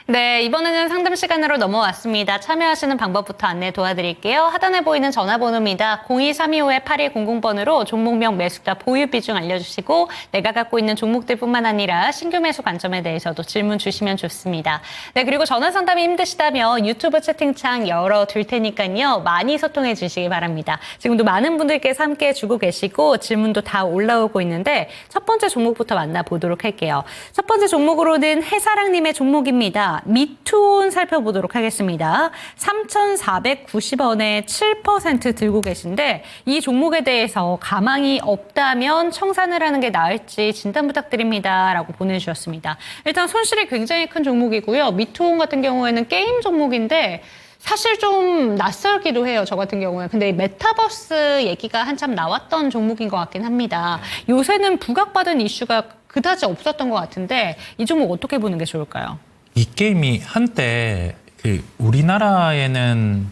네, 이번에는 상담 시간으로 넘어왔습니다. 참여하시는 방법부터 안내 도와드릴게요. 하단에 보이는 전화번호입니다. 02325-8100번으로 종목명, 매수가, 보유 비중 알려주시고 내가 갖고 있는 종목들뿐만 아니라 신규 매수 관점에 대해서도 질문 주시면 좋습니다. 네, 그리고 전화 상담이 힘드시다면 유튜브 채팅창 열어둘 테니까요. 많이 소통해 주시기 바랍니다. 지금도 많은 분들께서 함께 해주고 계시고 질문도 다 올라오고 있는데 첫 번째 종목부터 만나보도록 할게요. 첫 번째 종목으로는 해사랑님의 종목입니다. 미투온 살펴보도록 하겠습니다. 3,490원에 7% 들고 계신데 이 종목에 대해서 가망이 없다면 청산을 하는 게 나을지 진단 부탁드립니다. 라고 보내주셨습니다. 일단 손실이 굉장히 큰 종목이고요. 미투온 같은 경우에는 게임 종목인데 사실 좀 낯설기도 해요. 저 같은 경우에. 근데 메타버스 얘기가 한참 나왔던 종목인 것 같긴 합니다. 요새는 부각받은 이슈가 그다지 없었던 것 같은데 이 종목 어떻게 보는 게 좋을까요? 이 게임이 한때 그 우리나라에는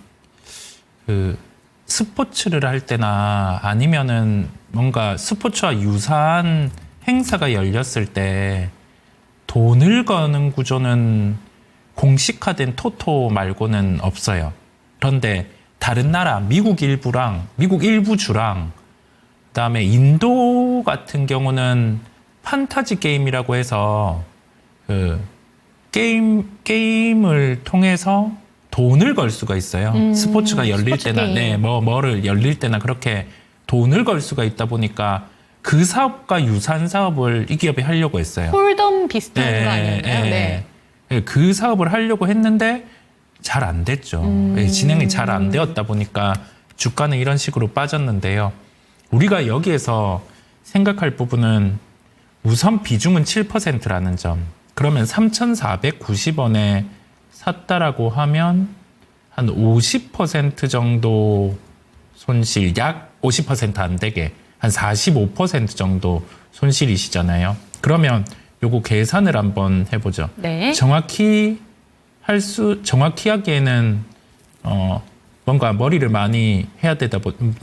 그 스포츠를 할 때나 아니면은 뭔가 스포츠와 유사한 행사가 열렸을 때 돈을 거는 구조는 공식화된 토토 말고는 없어요. 그런데 다른 나라 미국 일부 주랑 그다음에 인도 같은 경우는 판타지 게임이라고 해서 그 게임을 통해서 돈을 걸 수가 있어요. 스포츠가 열릴 때나, 네, 뭐를 열릴 때나 그렇게 돈을 걸 수가 있다 보니까 그 사업과 유사한 사업을 이 기업이 하려고 했어요. 홀덤 비슷한 거 아니었나요? 네. 그 사업을 하려고 했는데 잘 안 됐죠. 진행이 잘 안 되었다 보니까 주가는 이런 식으로 빠졌는데요. 우리가 여기에서 생각할 부분은 우선 비중은 7%라는 점. 그러면 3,490원에 샀다라고 하면 한 50% 정도 손실, 약 50% 안 되게 한 45% 정도 손실이시잖아요. 그러면 요거 계산을 한번 해보죠. 네. 정확히 하기에는 뭔가 머리를 많이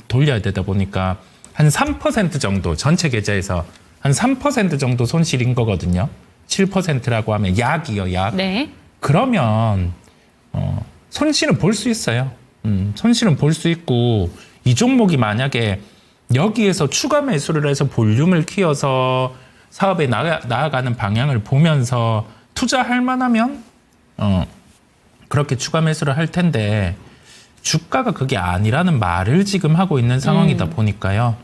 돌려야 되다 보니까 한 3% 정도 전체 계좌에서 한 3% 정도 손실인 거거든요. 7%라고 하면 약이요, 약. 네. 그러면 손실은 볼 수 있어요. 손실은 볼 수 있고 이 종목이 만약에 여기에서 추가 매수를 해서 볼륨을 키워서 사업에 나아가는 방향을 보면서 투자할 만하면 그렇게 추가 매수를 할 텐데 주가가 그게 아니라는 말을 지금 하고 있는 상황이다 보니까요.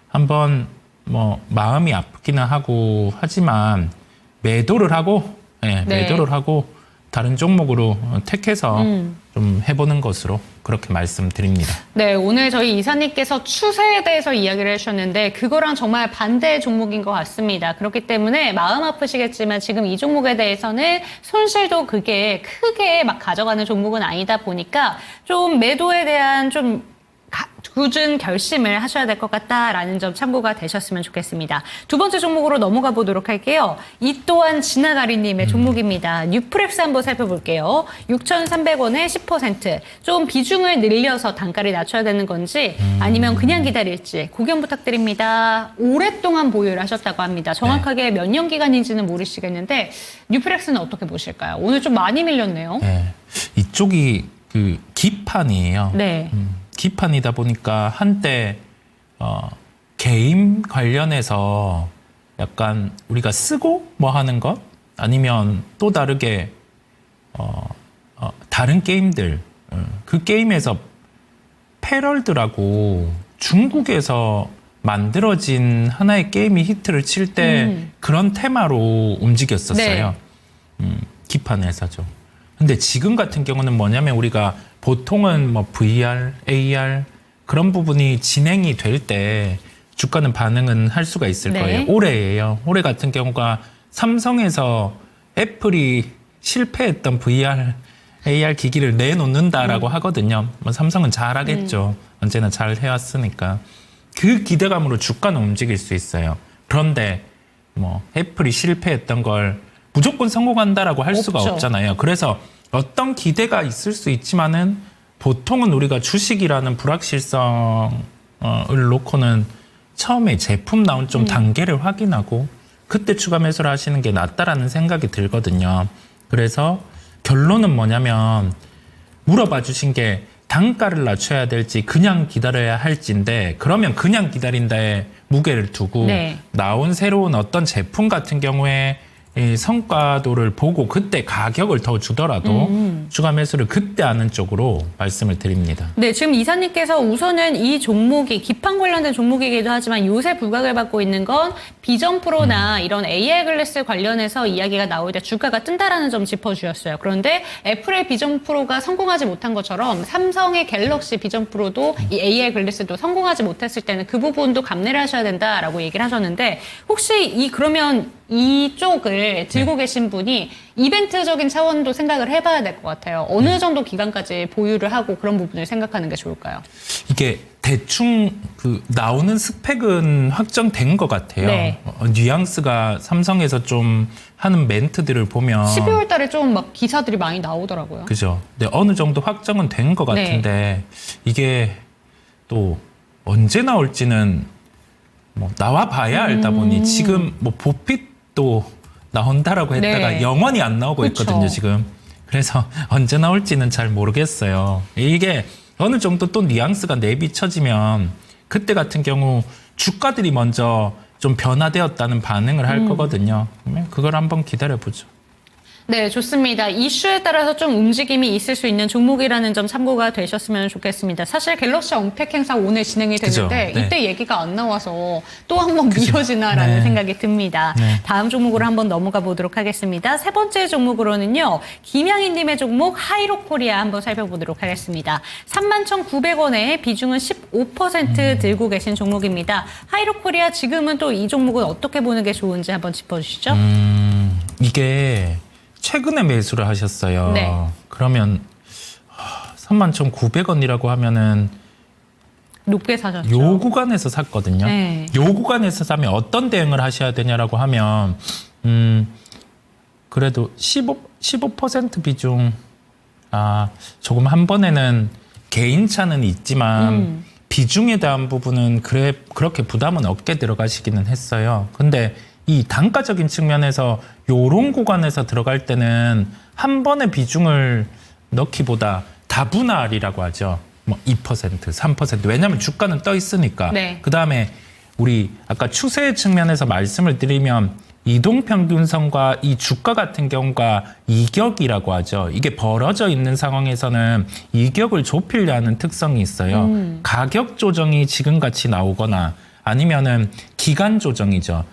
한번 뭐 마음이 아프기는 하고 하지만 매도를 하고 매도를 하고 다른 종목으로 택해서 좀 해보는 것으로 그렇게 말씀드립니다. 네, 오늘 저희 이사님께서 추세에 대해서 이야기를 해주셨는데 그거랑 정말 반대의 종목인 것 같습니다. 그렇기 때문에 마음 아프시겠지만 지금 이 종목에 대해서는 손실도 그게 크게 막 가져가는 종목은 아니다 보니까 좀 매도에 대한 좀 굳은 결심을 하셔야 될 것 같다라는 점 참고가 되셨으면 좋겠습니다. 두 번째 종목으로 넘어가 보도록 할게요. 이 또한 진아가리님의 종목입니다. 뉴프랩스 한번 살펴볼게요. 6,300원에 10%. 좀 비중을 늘려서 단가를 낮춰야 되는 건지 아니면 그냥 기다릴지 고견 부탁드립니다. 오랫동안 보유를 하셨다고 합니다. 정확하게 몇 년 기간인지는 모르시겠는데 뉴프랩스는 어떻게 보실까요? 오늘 좀 많이 밀렸네요. 네, 이쪽이 그 기판이에요. 네. 기판이다 보니까 한때 게임 관련해서 약간 우리가 쓰고 뭐 하는 것 아니면 또 다르게 다른 게임들 그 게임에서 패럴드라고 중국에서 만들어진 하나의 게임이 히트를 칠 때 그런 테마로 움직였었어요. 기판 회사죠. 근데 지금 같은 경우는 뭐냐면 우리가 보통은 뭐 VR, AR 그런 부분이 진행이 될 때 주가는 반응은 할 수가 있을 거예요. 올해예요. 올해 같은 경우가 삼성에서 애플이 실패했던 VR, AR 기기를 내놓는다라고 하거든요. 뭐 삼성은 잘하겠죠. 언제나 잘 해왔으니까. 그 기대감으로 주가는 움직일 수 있어요. 그런데 뭐 애플이 실패했던 걸 무조건 성공한다라고 할 수가 없잖아요. 그래서 어떤 기대가 있을 수 있지만은 보통은 우리가 주식이라는 불확실성을 놓고는 처음에 제품 나온 좀 단계를 확인하고 그때 추가 매수를 하시는 게 낫다라는 생각이 들거든요. 그래서 결론은 뭐냐면 물어봐 주신 게 단가를 낮춰야 될지 그냥 기다려야 할지인데 그러면 그냥 기다린다에 무게를 두고 나온 새로운 어떤 제품 같은 경우에 이 성과도를 보고 그때 가격을 더 주더라도 추가 매수를 그때 하는 쪽으로 말씀을 드립니다. 네, 지금 이사님께서 우선은 이 종목이 기판 관련된 종목이기도 하지만 요새 부각을 받고 있는 건 비전 프로나 이런 AR 글래스 관련해서 이야기가 나올 때 주가가 뜬다라는 점 짚어주셨어요. 그런데 애플의 비전 프로가 성공하지 못한 것처럼 삼성의 갤럭시 비전 프로도 이 AR 글래스도 성공하지 못했을 때는 그 부분도 감내를 하셔야 된다라고 얘기를 하셨는데 혹시 그러면 이쪽을 들고 계신 분이 이벤트적인 차원도 생각을 해봐야 될 것 같아요. 어느 정도 기간까지 보유를 하고 그런 부분을 생각하는 게 좋을까요? 이게 대충 나오는 스펙은 확정된 것 같아요. 뉘앙스가 삼성에서 좀 하는 멘트들을 보면 12월 달에 좀 막 기사들이 많이 나오더라고요. 그죠. 근데 어느 정도 확정은 된 것 같은데 이게 또 언제 나올지는 뭐 나와 봐야 알다 보니 지금 뭐 보핏도 나온다라고 했다가 영원히 안 나오고 있거든요, 지금. 그래서 언제 나올지는 잘 모르겠어요. 이게 어느 정도 또 뉘앙스가 내비쳐지면 그때 같은 경우 주가들이 먼저 좀 변화되었다는 반응을 할 거거든요. 그러면 그걸 한번 기다려보죠. 네, 좋습니다. 이슈에 따라서 좀 움직임이 있을 수 있는 종목이라는 점 참고가 되셨으면 좋겠습니다. 사실 갤럭시 언팩 행사 오늘 진행이 되는데 이때 얘기가 안 나와서 또 한 번 미뤄지나라는 생각이 듭니다. 다음 종목으로 한번 넘어가 보도록 하겠습니다. 세 번째 종목으로는요. 김양희님의 종목 하이로코리아 한번 살펴보도록 하겠습니다. 31,900원에 비중은 15% 들고 계신 종목입니다. 하이로코리아 지금은 또 이 종목은 어떻게 보는 게 좋은지 한번 짚어주시죠. 이게 최근에 매수를 하셨어요. 그러면 31,900원이라고 하면은 높게 사셨죠. 요 구간에서 샀거든요. 요 구간에서 사면 어떤 대응을 하셔야 되냐라고 하면 그래도 15% 비중 조금 한 번에는 개인차는 있지만 비중에 대한 부분은 그렇게 부담은 없게 들어가시기는 했어요. 근데 이 단가적인 측면에서 요런 구간에서 들어갈 때는 한 번에 비중을 넣기보다 다분할이라고 하죠. 뭐 2%, 3%. 왜냐하면 주가는 떠 있으니까. 네. 그다음에 우리 아까 추세 측면에서 말씀을 드리면 이동평균선과 이 주가 같은 경우가 이격이라고 하죠. 이게 벌어져 있는 상황에서는 이격을 좁히려 하는 특성이 있어요. 가격 조정이 지금같이 나오거나 아니면은 기간 조정이죠.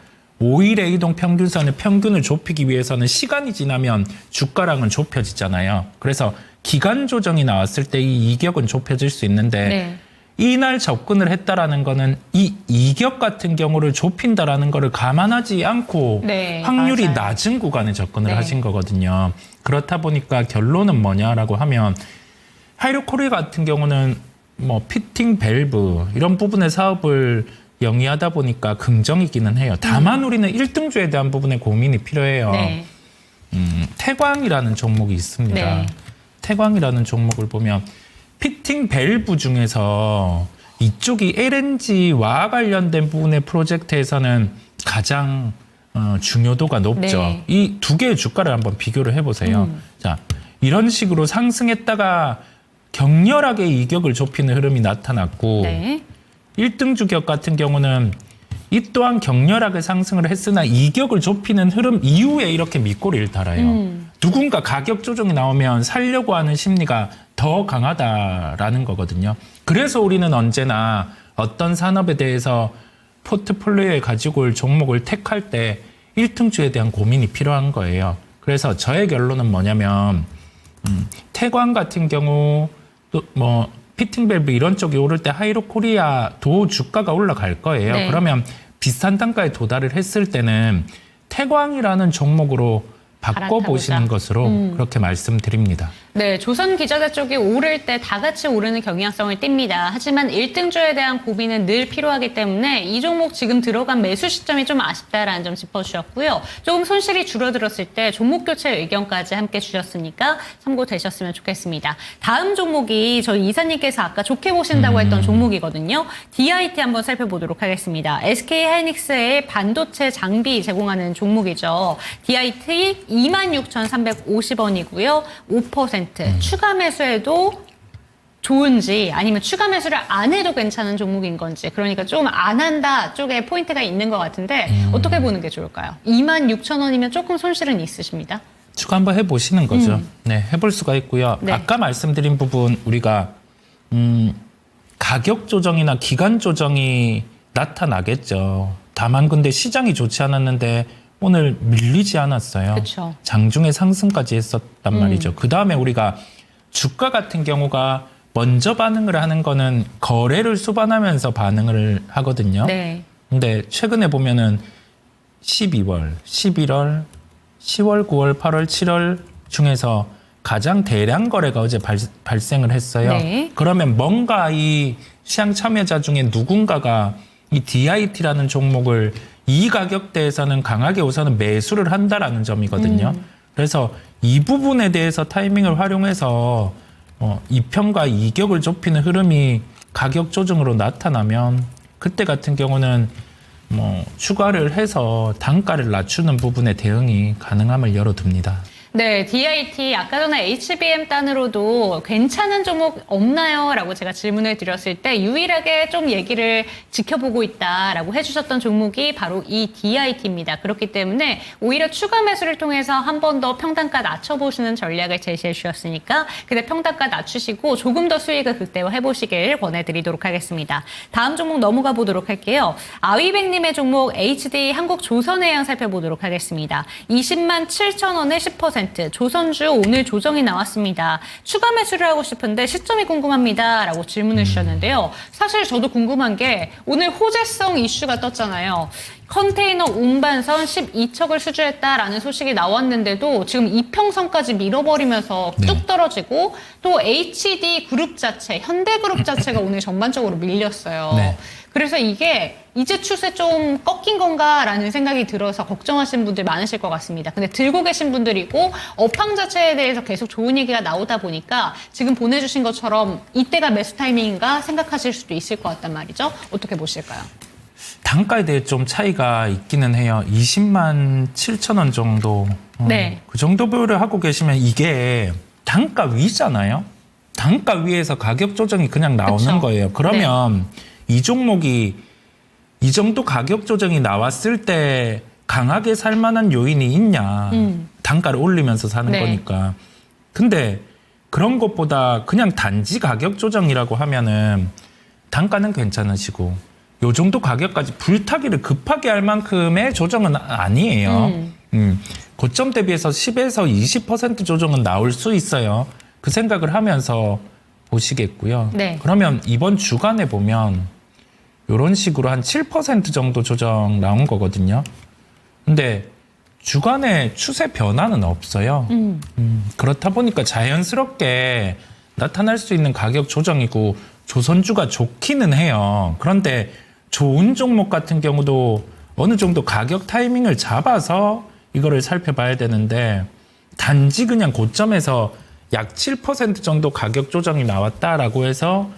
5일의 이동평균선의 평균을 좁히기 위해서는 시간이 지나면 주가랑은 좁혀지잖아요. 그래서 기간 조정이 나왔을 때 이 이격은 좁혀질 수 있는데 네. 이날 접근을 했다라는 거는 이 이격 같은 경우를 좁힌다라는 거를 감안하지 않고 네, 확률이 맞아요. 낮은 구간에 접근을 네. 하신 거거든요. 그렇다 보니까 결론은 뭐냐라고 하면 하이로코리아 같은 경우는 뭐 피팅 밸브 이런 부분의 사업을 영위하다 보니까 긍정이기는 해요. 다만 우리는 1등주에 대한 부분에 고민이 필요해요. 네. 태광이라는 종목이 있습니다. 네. 태광이라는 종목을 보면 피팅 밸브 중에서 이쪽이 LNG와 관련된 부분의 프로젝트에서는 가장 중요도가 높죠. 네. 이 두 개의 주가를 한번 비교를 해보세요. 자, 이런 식으로 상승했다가 격렬하게 이격을 좁히는 흐름이 나타났고 네. 1등 주격 같은 경우는 이 또한 격렬하게 상승을 했으나 이격을 좁히는 흐름 이후에 이렇게 밑꼬리를 달아요. 누군가 가격 조정이 나오면 살려고 하는 심리가 더 강하다라는 거거든요. 그래서 우리는 언제나 어떤 산업에 대해서 포트폴리오에 가지고 올 종목을 택할 때 1등주에 대한 고민이 필요한 거예요. 그래서 저의 결론은 뭐냐면 태광 같은 경우 또 뭐 피팅밸브 이런 쪽이 오를 때 하이로코리아도 주가가 올라갈 거예요. 네. 그러면 비슷한 단가에 도달을 했을 때는 태광이라는 종목으로 바꿔보시는 갈아타보자. 것으로 그렇게 말씀드립니다. 네, 조선 기자재 쪽이 오를 때 다 같이 오르는 경향성을 띱니다. 하지만 1등주에 대한 고민은 늘 필요하기 때문에 이 종목 지금 들어간 매수 시점이 좀 아쉽다라는 점 짚어주셨고요. 조금 손실이 줄어들었을 때 종목 교체 의견까지 함께 주셨으니까 참고되셨으면 좋겠습니다. 다음 종목이 저희 이사님께서 아까 좋게 보신다고 했던 종목이거든요. DIT 한번 살펴보도록 하겠습니다. SK하이닉스의 반도체 장비 제공하는 종목이죠. DIT 26,350원이고요. 5% 추가 매수해도 좋은지 아니면 추가 매수를 안 해도 괜찮은 종목인 건지 그러니까 좀 안 한다 쪽에 포인트가 있는 것 같은데 어떻게 보는 게 좋을까요? 26,000원이면 조금 손실은 있으십니다. 추가 한번 해보시는 거죠. 네, 해볼 수가 있고요. 네. 아까 말씀드린 부분 우리가 가격 조정이나 기간 조정이 나타나겠죠. 다만 근데 시장이 좋지 않았는데 오늘 밀리지 않았어요. 그쵸. 장중에 상승까지 했었단 말이죠. 그 다음에 우리가 주가 같은 경우가 먼저 반응을 하는 거는 거래를 수반하면서 반응을 하거든요. 네. 근데 최근에 보면은 12월, 11월, 10월, 9월, 8월, 7월 중에서 가장 대량 거래가 어제 발생을 했어요. 네. 그러면 뭔가 이 시장 참여자 중에 누군가가 이 DIT라는 종목을 이 가격대에서는 강하게 우선은 매수를 한다라는 점이거든요. 그래서 이 부분에 대해서 타이밍을 활용해서 이평과 이격을 좁히는 흐름이 가격 조정으로 나타나면 그때 같은 경우는 뭐 추가를 해서 단가를 낮추는 부분에 대응이 가능함을 열어둡니다. 네, DIT 아까 전에 HBM 단으로도 괜찮은 종목 없나요? 라고 제가 질문을 드렸을 때 유일하게 좀 얘기를 지켜보고 있다라고 해주셨던 종목이 바로 이 DIT입니다. 그렇기 때문에 오히려 추가 매수를 통해서 한 번 더 평단가 낮춰보시는 전략을 제시해 주셨으니까 그때 평단가 낮추시고 조금 더 수익을 극대화해보시길 권해드리도록 하겠습니다. 다음 종목 넘어가 보도록 할게요. 아위백님의 종목 HD 한국조선해양 살펴보도록 하겠습니다. 207,000원에 10% 조선주 오늘 조정이 나왔습니다. 추가 매수를 하고 싶은데 시점이 궁금합니다. 라고 질문을 주셨는데요. 사실 저도 궁금한 게 오늘 호재성 이슈가 떴잖아요. 컨테이너 운반선 12척을 수주했다라는 소식이 나왔는데도 지금 이평선까지 밀어버리면서 뚝 떨어지고 또 HD 그룹 자체, 현대그룹 자체가 오늘 전반적으로 밀렸어요. 네. 그래서 이게 이제 추세 좀 꺾인 건가라는 생각이 들어서 걱정하시는 분들 많으실 것 같습니다. 근데 들고 계신 분들이고 업황 자체에 대해서 계속 좋은 얘기가 나오다 보니까 지금 보내주신 것처럼 이때가 매수 타이밍인가 생각하실 수도 있을 것 같단 말이죠. 어떻게 보실까요? 단가에 대해 좀 차이가 있기는 해요. 207,000원 정도. 네. 그 정도 배우를 하고 계시면 이게 단가 위잖아요. 단가 위에서 가격 조정이 그냥 나오는 그쵸. 거예요. 그러면 이 종목이 이 정도 가격 조정이 나왔을 때 강하게 살 만한 요인이 있냐. 단가를 올리면서 사는 네. 거니까. 근데 그런 것보다 그냥 단지 가격 조정이라고 하면은 단가는 괜찮으시고 요 정도 가격까지 불타기를 급하게 할 만큼의 조정은 아니에요. 고점 대비해서 10에서 20% 조정은 나올 수 있어요. 그 생각을 하면서 보시겠고요. 네. 그러면 이번 주간에 보면 이런 식으로 한 7% 정도 조정 나온 거거든요. 근데 주간에 추세 변화는 없어요. 그렇다 보니까 자연스럽게 나타날 수 있는 가격 조정이고 조선주가 좋기는 해요. 그런데 좋은 종목 같은 경우도 어느 정도 가격 타이밍을 잡아서 이거를 살펴봐야 되는데 단지 그냥 고점에서 약 7% 정도 가격 조정이 나왔다라고 해서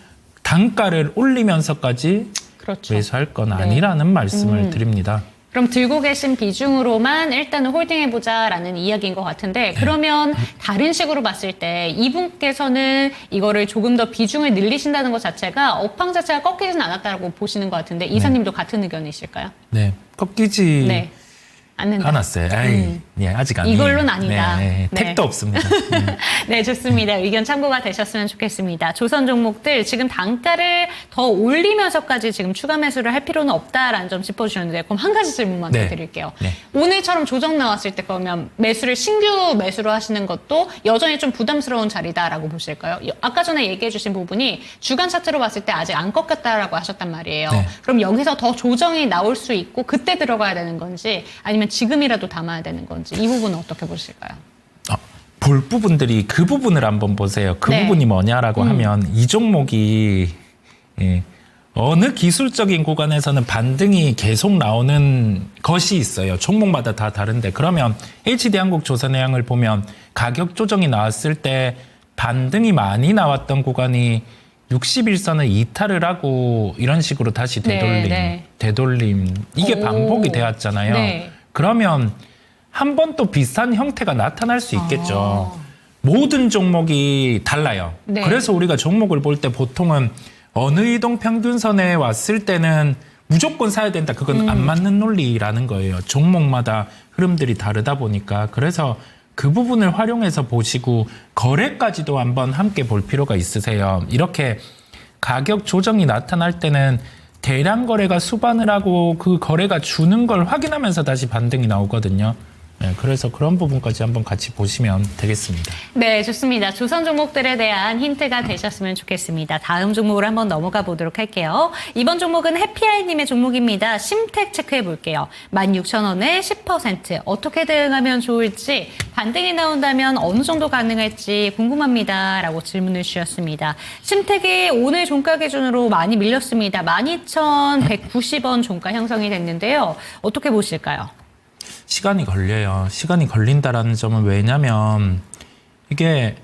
단가를 올리면서까지 그렇죠. 매수할 건 아니라는 말씀을 드립니다. 그럼 들고 계신 비중으로만 일단은 홀딩해보자라는 이야기인 것 같은데 그러면 다른 식으로 봤을 때 이분께서는 이거를 조금 더 비중을 늘리신다는 것 자체가 업황 자체가 꺾이진 않았다고 보시는 것 같은데 이사님도 같은 의견이실까요? 네, 꺾이지 네. 않는다. 않았어요. 에이, 예, 아직 아니에요. 이걸로는 아니다. 네, 네. 택도 없습니다. 네, 좋습니다. 의견 참고가 되셨으면 좋겠습니다. 조선 종목들 지금 단가를 더 올리면서까지 지금 추가 매수를 할 필요는 없다라는 점 짚어주셨는데 그럼 한 가지 질문만 더 네. 드릴게요. 네. 오늘처럼 조정 나왔을 때 그러면 매수를 신규 매수로 하시는 것도 여전히 좀 부담스러운 자리다라고 보실까요? 아까 전에 얘기해 주신 부분이 주간 차트로 봤을 때 아직 안 꺾였다라고 하셨단 말이에요. 네. 그럼 여기서 더 조정이 나올 수 있고 그때 들어가야 되는 건지 아니면 지금이라도 담아야 되는 건지 이 부분은 어떻게 보실까요? 볼 부분들이 그 부분을 한번 보세요. 그 네. 부분이 뭐냐라고 하면 이 종목이 예, 어느 기술적인 구간에서는 반등이 계속 나오는 것이 있어요. 종목마다 다 다른데 그러면 HD한국조선해양을 보면 가격 조정이 나왔을 때 반등이 많이 나왔던 구간이 61선을 이탈을 하고 이런 식으로 다시 되돌림, 네. 되돌림 이게 오. 반복이 되었잖아요. 네. 그러면 한 번 또 비슷한 형태가 나타날 수 있겠죠. 모든 종목이 달라요. 네. 그래서 우리가 종목을 볼 때 보통은 어느 이동평균선에 왔을 때는 무조건 사야 된다. 그건 안 맞는 논리라는 거예요. 종목마다 흐름들이 다르다 보니까. 그래서 그 부분을 활용해서 보시고 거래까지도 한번 함께 볼 필요가 있으세요. 이렇게 가격 조정이 나타날 때는 대량 거래가 수반을 하고 그 거래가 주는 걸 확인하면서 다시 반등이 나오거든요. 네, 그래서 그런 부분까지 한번 같이 보시면 되겠습니다. 네, 좋습니다. 조선 종목들에 대한 힌트가 되셨으면 좋겠습니다. 다음 종목으로 한번 넘어가 보도록 할게요. 이번 종목은 해피아이님의 종목입니다. 심택 체크해 볼게요. 16,000원에 10% 어떻게 대응하면 좋을지 반등이 나온다면 어느 정도 가능할지 궁금합니다. 라고 질문을 주셨습니다. 심택이 오늘 종가 기준으로 많이 밀렸습니다. 12,190원 종가 형성이 됐는데요. 어떻게 보실까요? 시간이 걸려요. 시간이 걸린다라는 점은 왜냐면 이게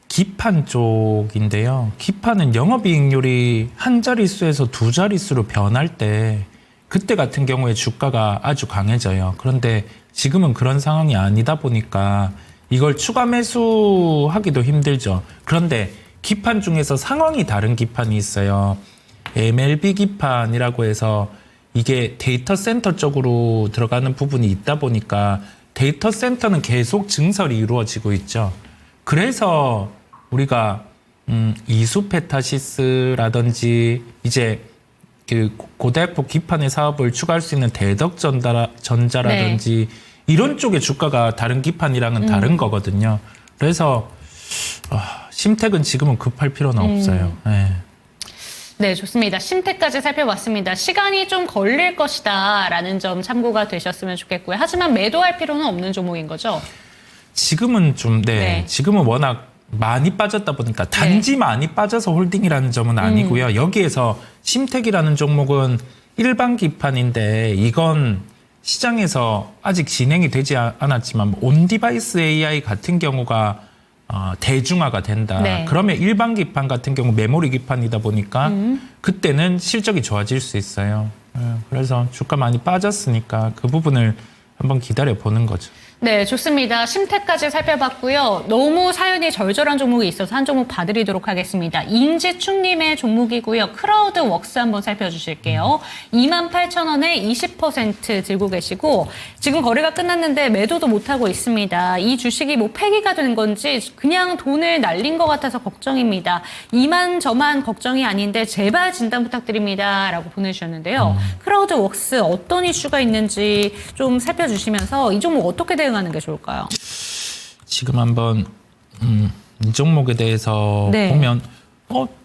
기판 쪽인데요. 기판은 영업이익률이 한 자릿수에서 두 자릿수로 변할 때 그때 같은 경우에 주가가 아주 강해져요. 그런데 지금은 그런 상황이 아니다 보니까 이걸 추가 매수하기도 힘들죠. 그런데 기판 중에서 상황이 다른 기판이 있어요. MLB 기판이라고 해서 이게 데이터 센터 쪽으로 들어가는 부분이 있다 보니까 데이터 센터는 계속 증설이 이루어지고 있죠. 그래서 우리가 이수페타시스라든지 이제 그 고대폭 기판의 사업을 추가할 수 있는 대덕전자라든지 이런 쪽의 주가가 다른 기판이랑은 다른 거거든요. 그래서 심택은 지금은 급할 필요는 없어요. 네. 네, 좋습니다. 심택까지 살펴봤습니다. 시간이 좀 걸릴 것이다 라는 점 참고가 되셨으면 좋겠고요. 하지만 매도할 필요는 없는 종목인 거죠? 지금은 좀, 네. 지금은 워낙 많이 빠졌다 보니까 단지 많이 빠져서 홀딩이라는 점은 아니고요. 여기에서 심택이라는 종목은 일반 기판인데 이건 시장에서 아직 진행이 되지 않았지만 온디바이스 AI 같은 경우가 대중화가 된다. 네. 그러면 일반 기판 같은 경우 메모리 기판이다 보니까 그때는 실적이 좋아질 수 있어요. 그래서 주가 많이 빠졌으니까 그 부분을 한번 기다려 보는 거죠. 네, 좋습니다. 심태까지 살펴봤고요. 너무 사연이 절절한 종목이 있어서 한 종목 봐드리도록 하겠습니다. 인지충님의 종목이고요. 크라우드 웍스 한번 살펴주실게요. 28,000원에 20% 들고 계시고 지금 거래가 끝났는데 매도도 못하고 있습니다. 이 주식이 뭐 폐기가 된 건지 그냥 돈을 날린 것 같아서 걱정입니다. 저만 걱정이 아닌데 제발 진단 부탁드립니다. 라고 보내주셨는데요. 크라우드 웍스 어떤 이슈가 있는지 좀 살펴주시면서 이 종목 어떻게 대응하는 게 좋을까요? 지금 한번 이 종목에 대해서 네. 보면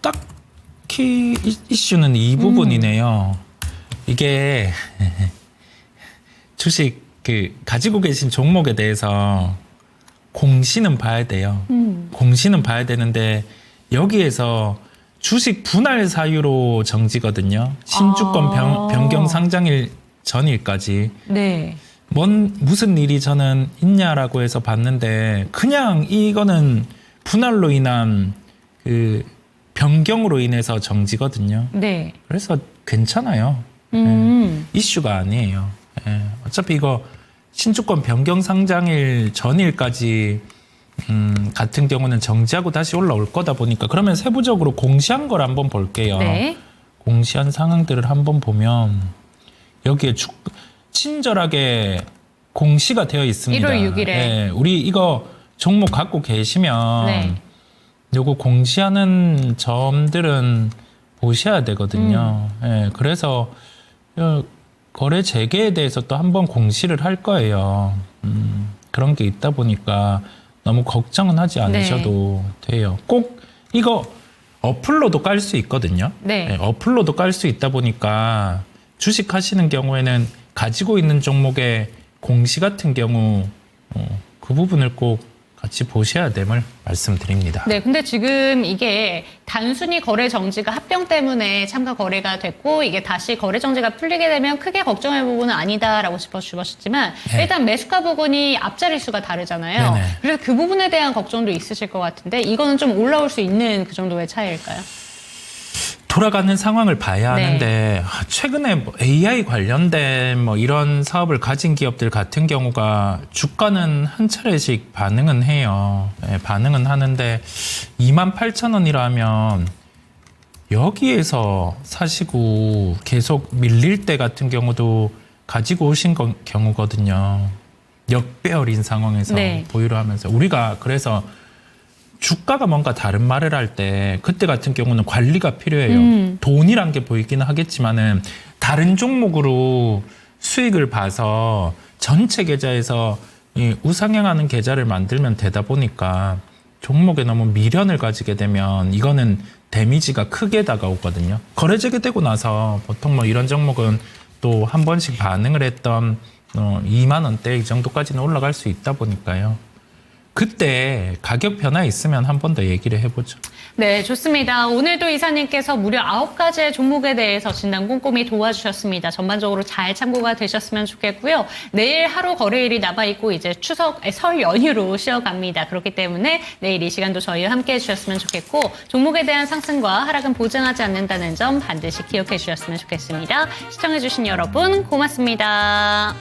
딱히 이슈는 이 부분이네요. 이게 주식 가지고 계신 종목에 대해서 공시는 봐야 돼요. 공시는 봐야 되는데 여기에서 주식 분할 사유로 정지거든요. 신주권 변경 상장일 전일까지. 네. 무슨 일이 저는 있냐라고 해서 봤는데 그냥 이거는 분할로 인한 그 변경으로 인해서 정지거든요. 네. 그래서 괜찮아요. 이슈가 아니에요. 어차피 이거 신주권 변경 상장일 전일까지 같은 경우는 정지하고 다시 올라올 거다 보니까 그러면 세부적으로 공시한 걸 한번 볼게요. 네. 공시한 상황들을 한번 보면 여기에 친절하게 공시가 되어 있습니다. 1월 6일에. 네, 우리 이거 종목 갖고 계시면 네. 요거 공시하는 점들은 보셔야 되거든요. 네, 그래서 거래 재개에 대해서 또 한번 공시를 할 거예요. 그런 게 있다 보니까 너무 걱정은 하지 않으셔도 돼요. 꼭 이거 어플로도 깔 수 있거든요. 네. 어플로도 깔 수 있다 보니까 주식 하시는 경우에는 가지고 있는 종목의 공시 같은 경우 그 부분을 꼭 같이 보셔야 됨을 말씀드립니다. 네, 근데 지금 이게 단순히 거래 정지가 합병 때문에 참가 거래가 됐고 이게 다시 거래 정지가 풀리게 되면 크게 걱정할 부분은 아니다라고 짚어주셨지만 네. 일단 매수가 부분이 앞자리 수가 다르잖아요. 네네. 그래서 그 부분에 대한 걱정도 있으실 것 같은데 이거는 좀 올라올 수 있는 그 정도의 차이일까요? 돌아가는 상황을 봐야 네. 하는데 최근에 뭐 AI 관련된 뭐 이런 사업을 가진 기업들 같은 경우가 주가는 한 차례씩 반응은 해요. 네, 반응은 하는데 28,000원이라면 여기에서 사시고 계속 밀릴 때 같은 경우도 가지고 오신 경우거든요. 역배열인 상황에서 네. 보유를 하면서 우리가 그래서 주가가 뭔가 다른 말을 할 때 그때 같은 경우는 관리가 필요해요. 돈이란 게 보이기는 하겠지만은 다른 종목으로 수익을 봐서 전체 계좌에서 이 우상향하는 계좌를 만들면 되다 보니까 종목에 너무 미련을 가지게 되면 이거는 데미지가 크게 다가오거든요. 거래 재개되고 나서 보통 뭐 이런 종목은 또 한 번씩 반응을 했던 2만 원대 이 정도까지는 올라갈 수 있다 보니까요. 그때 가격 변화 있으면 한 번 더 얘기를 해보죠. 네, 좋습니다. 오늘도 이사님께서 무려 9가지의 종목에 대해서 진단 꼼꼼히 도와주셨습니다. 전반적으로 잘 참고가 되셨으면 좋겠고요. 내일 하루 거래일이 남아있고 이제 설 연휴로 쉬어갑니다. 그렇기 때문에 내일 이 시간도 저희와 함께 해주셨으면 좋겠고 종목에 대한 상승과 하락은 보장하지 않는다는 점 반드시 기억해 주셨으면 좋겠습니다. 시청해주신 여러분 고맙습니다.